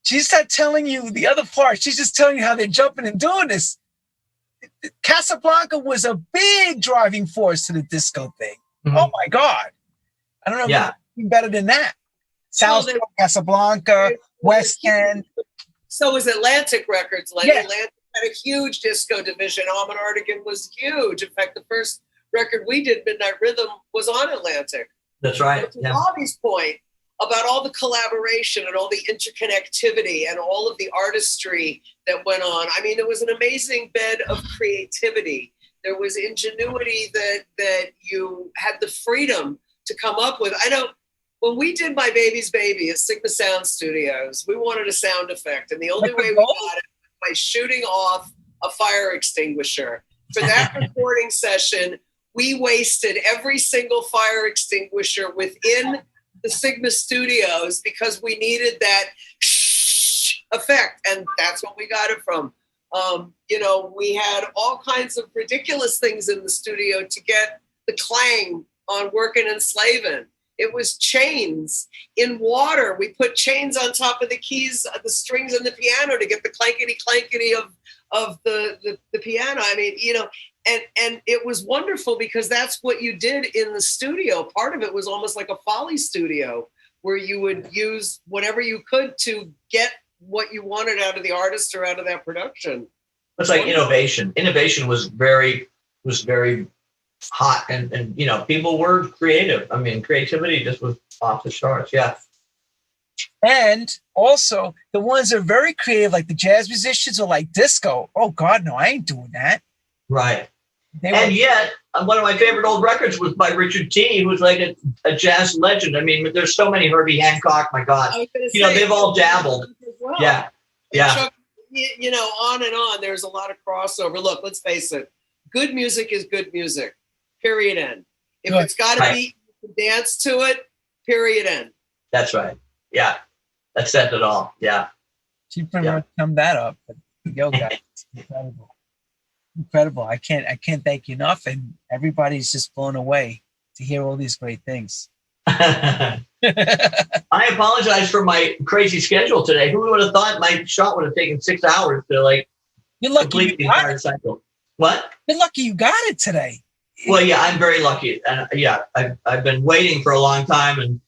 she's not telling you the other part. She's just telling you how they're jumping and doing this. Casablanca was a big driving force to the disco thing. Oh my God. I don't know if it's better than that. South Casablanca, West End. So was Atlantic Records. Atlantic had a huge disco division. Alman Artigan was huge. In fact, the first record we did, Midnight Rhythm, was on Atlantic. That's right. To Bobby's point about all the collaboration and all the interconnectivity and all of the artistry that went on. I mean, it was an amazing bed of creativity. There was ingenuity that you had the freedom to come up with. I know when we did My Baby's Baby at Sigma Sound Studios, we wanted a sound effect. And the only way we got it was by shooting off a fire extinguisher. For that recording session, we wasted every single fire extinguisher within the Sigma Studios because we needed that effect, and that's what we got it from. You know, we had all kinds of ridiculous things in the studio to get the clang on Workin' and Slavin'. It was chains in water. We put chains on top of the keys, the strings in the piano to get the clankety of the piano. I mean, you know, and it was wonderful because that's what you did in the studio. Part of it was almost like a Foley studio where you would use whatever you could to get what you wanted out of the artist or out of that production. It's like innovation. Innovation was very hot, and you know, people were creative. I mean, creativity just was off the charts. Yeah. And also the ones that are very creative, like the jazz musicians, are like disco. Oh God, no, I ain't doing that. Right. And yet, one of my favorite old records was by Richard T, who's like a jazz legend. I mean, there's so many. Herbie Hancock, my God. You know, they've all dabbled. Well. Yeah. Yeah. Chuck, you know, on and on. There's a lot of crossover. Look, let's face it. Good music is good music. Period. End. If it's got to be, you can dance to it. Period. End. That's right. Yeah. That says it all. Yeah. She pretty much summed that up. But yo, guys, it's incredible. Incredible. I can't thank you enough. And everybody's just blown away to hear all these great things. I apologize for my crazy schedule today. Who would have thought my shot would have taken 6 hours to like complete the entire cycle? What? You're lucky you got it today. Well, yeah, I'm very lucky. And yeah, I've been waiting for a long time.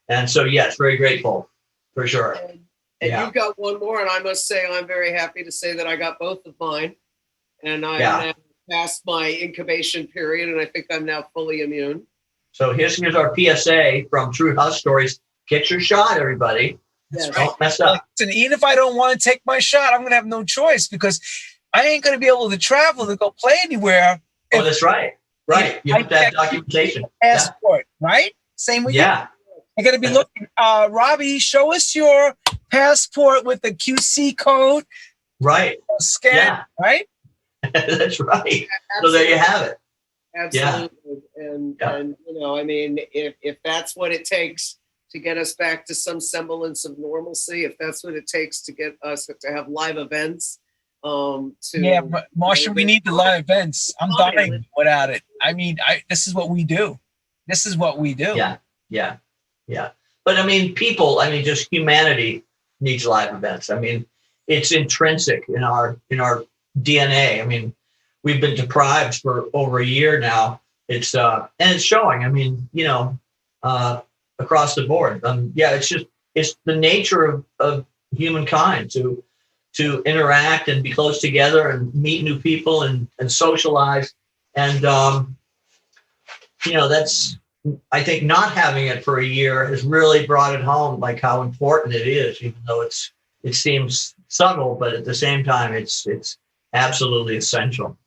And so, yes, very grateful for sure. And you've got one more. And I must say, I'm very happy to say that I got both of mine. And I'm now past my incubation period. And I think I'm now fully immune. So here's our PSA from True House Stories. Get your shot, everybody. That's right. Don't mess up. And even if I don't want to take my shot, I'm going to have no choice because I ain't going to be able to travel to go play anywhere. Oh, that's right. Right. You have to have documentation. Passport, right? Same with you. Yeah. I got to be looking. Robbie, show us your passport with the QC code. Right. Scan, right? That's right. So there you have it. Absolutely. And you know, I mean, if that's what it takes to get us back to some semblance of normalcy, if that's what it takes to get us to have live events, but Marsha, we need the live events. I'm dying without it. I mean, this is what we do. This is what we do. Yeah. But I mean, just humanity needs live events. I mean, it's intrinsic in our DNA. I mean, we've been deprived for over a year now. It's and it's showing. I mean, you know, across the board. It's the nature of humankind to interact and be close together and meet new people and socialize. And you know, that's, I think not having it for a year has really brought it home, like how important it is, even though it seems subtle, but at the same time, it's absolutely essential.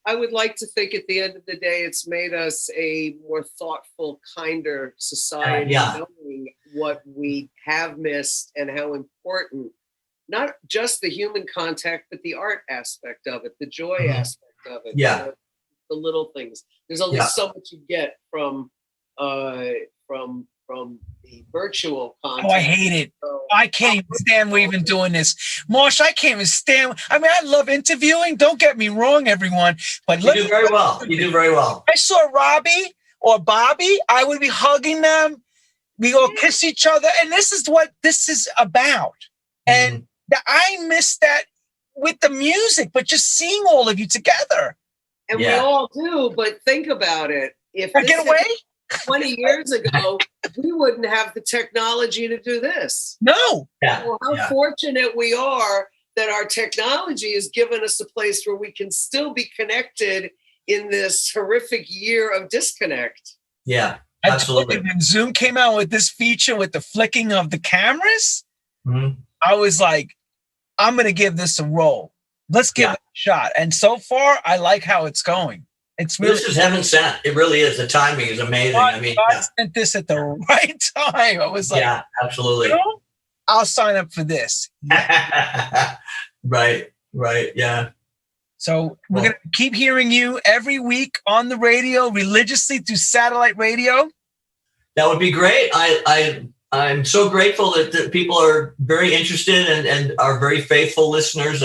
I would like to think at the end of the day, it's made us a more thoughtful, kinder society, knowing what we have missed and how important, not just the human contact, but the art aspect of it, the joy aspect of it. Yeah. The little things. There's only so much you get from the virtual content. Oh, I hate it. I can't even stand we're even doing this. Marsha, I can't even stand. I mean, I love interviewing. Don't get me wrong, everyone. But you do very well. You do very well. I saw Robbie or Bobby, I would be hugging them. We go kiss each other. And this is what this is about. And I miss that with the music, but just seeing all of you together. And we all do, but think about it. If I get away 20 years ago, we wouldn't have the technology to do this. No. Well, how fortunate we are that our technology has given us a place where we can still be connected in this horrific year of disconnect. Yeah, absolutely. When Zoom came out with this feature with the flicking of the cameras, I was like, I'm going to give this a roll. Let's give it a shot. And so far, I like how it's going. It's really, this is heaven sent. It really is. The timing is amazing. God sent this at the right time. I was like, absolutely. You know, I'll sign up for this. Right. Yeah. So we're going to keep hearing you every week on the radio, religiously through satellite radio. That would be great. I'm so grateful that people are very interested and are very faithful listeners.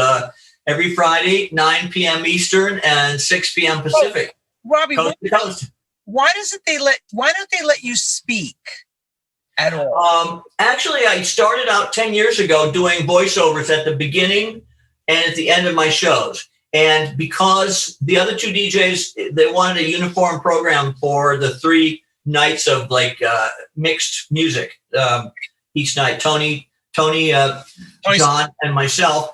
Every Friday, 9 p.m. Eastern and 6 p.m. Pacific. Robbie, why don't they let you speak at all? Actually, I started out 10 years ago doing voiceovers at the beginning and at the end of my shows. And because the other two DJs, they wanted a uniform program for the 3 nights of like mixed music each night. Tony Tony, John, and myself,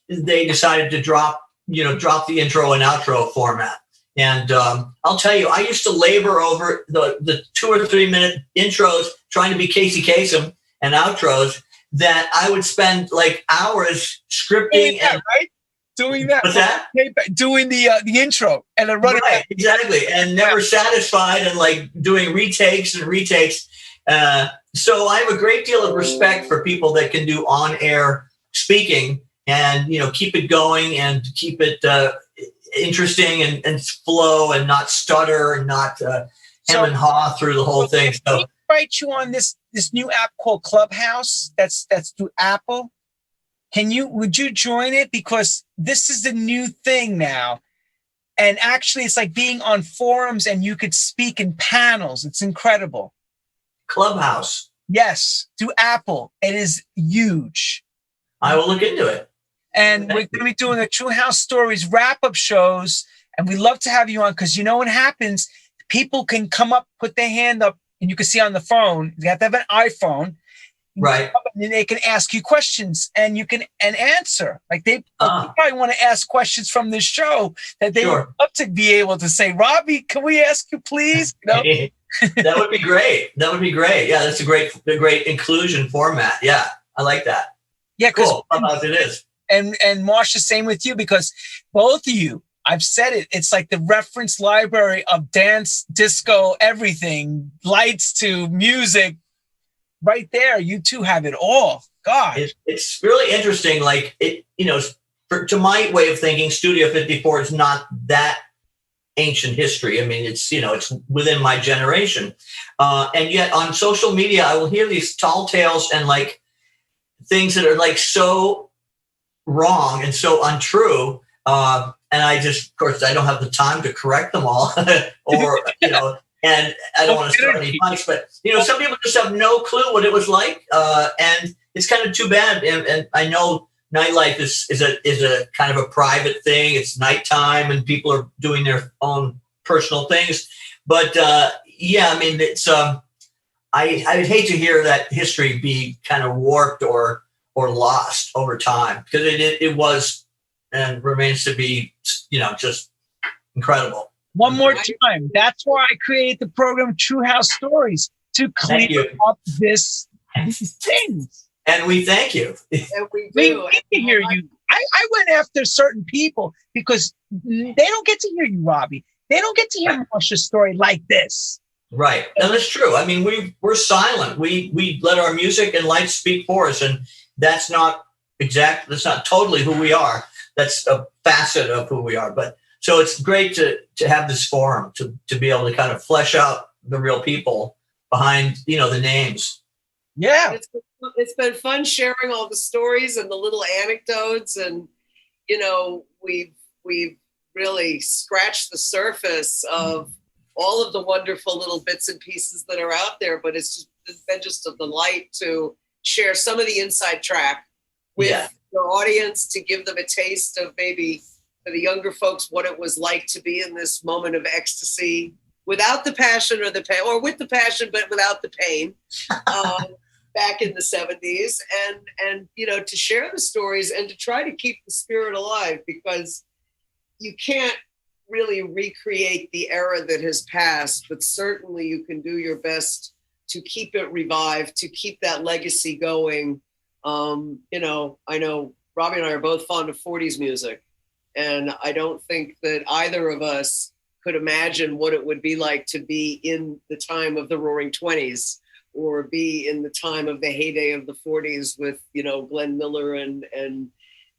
they decided to drop the intro and outro format. And I'll tell you, I used to labor over the 2 or 3 minute intros, trying to be Casey Kasem, and outros that I would spend like hours scripting doing that. What's that? Doing the intro and then running. Right, exactly, and never satisfied, and like doing retakes. So I have a great deal of respect for people that can do on-air speaking and keep it going and keep it interesting and flow and not stutter and not hem and haw through the whole thing. So write you on this new app called Clubhouse. That's through Apple. Would you join it? Because this is the new thing now. And actually it's like being on forums and you could speak in panels. It's incredible. Clubhouse. Yes, through Apple. It is huge. I will look into it. And we're going to be doing the True House Stories wrap-up shows. And we love to have you on because you know what happens? People can come up, put their hand up, and you can see on the phone. You have to have an iPhone. Right. And they can ask you questions and you can answer. Like they probably want to ask questions from this show that they would love to be able to say, Robbie, can we ask you please? That would be great. Yeah, that's a great inclusion format. Yeah, I like that. Yeah, cool. It is. And Marsha, same with you, because both of you, I've said it, it's like the reference library of dance, disco, everything, lights to music. Right there, you two have it all. God, it's really interesting. Like to my way of thinking, Studio 54 is not that ancient history. I mean, it's within my generation, and yet on social media, I will hear these tall tales and like things that are like so wrong and so untrue. And I just, of course, I don't have the time to correct them all, or and I don't want to start any fights, but some people just have no clue what it was like, and it's kind of too bad. And I know nightlife is a kind of a private thing. It's nighttime, and people are doing their own personal things. But yeah, I mean, it's I'd hate to hear that history be kind of warped or lost over time, because it was and remains to be, just incredible. One more time. That's why I created the program True House Stories, to clear up this things. And we thank you. And we We do. need to hear you. I went after certain people because they don't get to hear you, Robbie. They don't get to hear Marsha's story like this. Right. And that's true. I mean, we're silent. We let our music and light speak for us. And that's not totally who we are. That's a facet of who we are. But so it's great to have this forum to be able to kind of flesh out the real people behind, the names. Yeah. It's been fun sharing all the stories and the little anecdotes, and we've really scratched the surface of all of the wonderful little bits and pieces that are out there. But it's been just a delight to share some of the inside track with the audience, to give them a taste of maybe for the younger folks what it was like to be in this moment of ecstasy without the passion or the pain, or with the passion but without the pain. Back in the 70s, and to share the stories and to try to keep the spirit alive, because you can't really recreate the era that has passed, but certainly you can do your best to keep it revived, to keep that legacy going. I know Robbie and I are both fond of 40s music, and I don't think that either of us could imagine what it would be like to be in the time of the Roaring 20s, or be in the time of the heyday of the 40s with, Glenn Miller and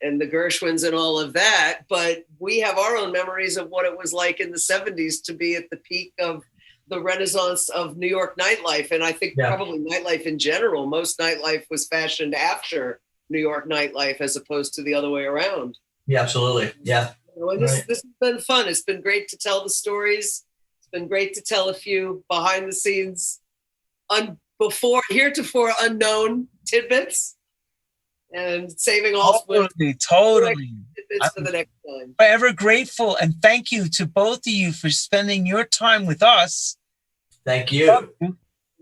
the Gershwins and all of that. But we have our own memories of what it was like in the 70s to be at the peak of the renaissance of New York nightlife. And I think probably nightlife in general, most nightlife was fashioned after New York nightlife as opposed to the other way around. Yeah, absolutely. Yeah. This has been fun. It's been great to tell the stories. It's been great to tell a few behind the scenes heretofore unknown tidbits, and saving all totally tidbits for the next time. Forever grateful, and thank you to both of you for spending your time with us. Thank you.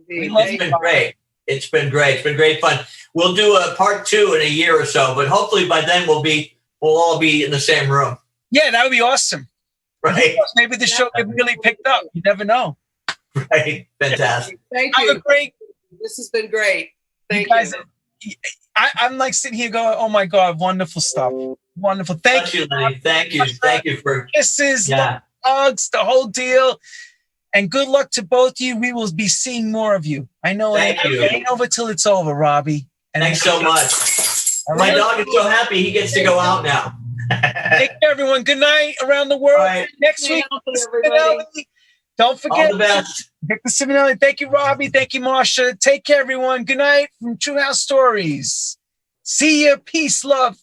We love you. It's been great. It's been great. It's been great fun. We'll do a part 2 in a year or so, but hopefully by then we'll all be in the same room. Yeah, that would be awesome. Right. Maybe the show could really picked up. You never know. Right. Fantastic. Thank Have you. a great. This has been great. Thank You guys, you. I'm like sitting here going, oh my God, wonderful stuff. Wonderful. Thank you, Lenny. Thank you. Thank you for kisses, hugs, the whole deal. And good luck to both of you. We will be seeing more of you. I know Thank you. it ain't over till it's over, Robbie. And Thanks so much. My dog is so happy he gets to go out now. Take care, everyone. Good night around the world. Right. Next week, everybody. don't forget. All the best. Victor Simonelli. Thank you, Robbie. Thank you, Marsha. Take care, everyone. Good night from True House Stories. See ya. Peace, love.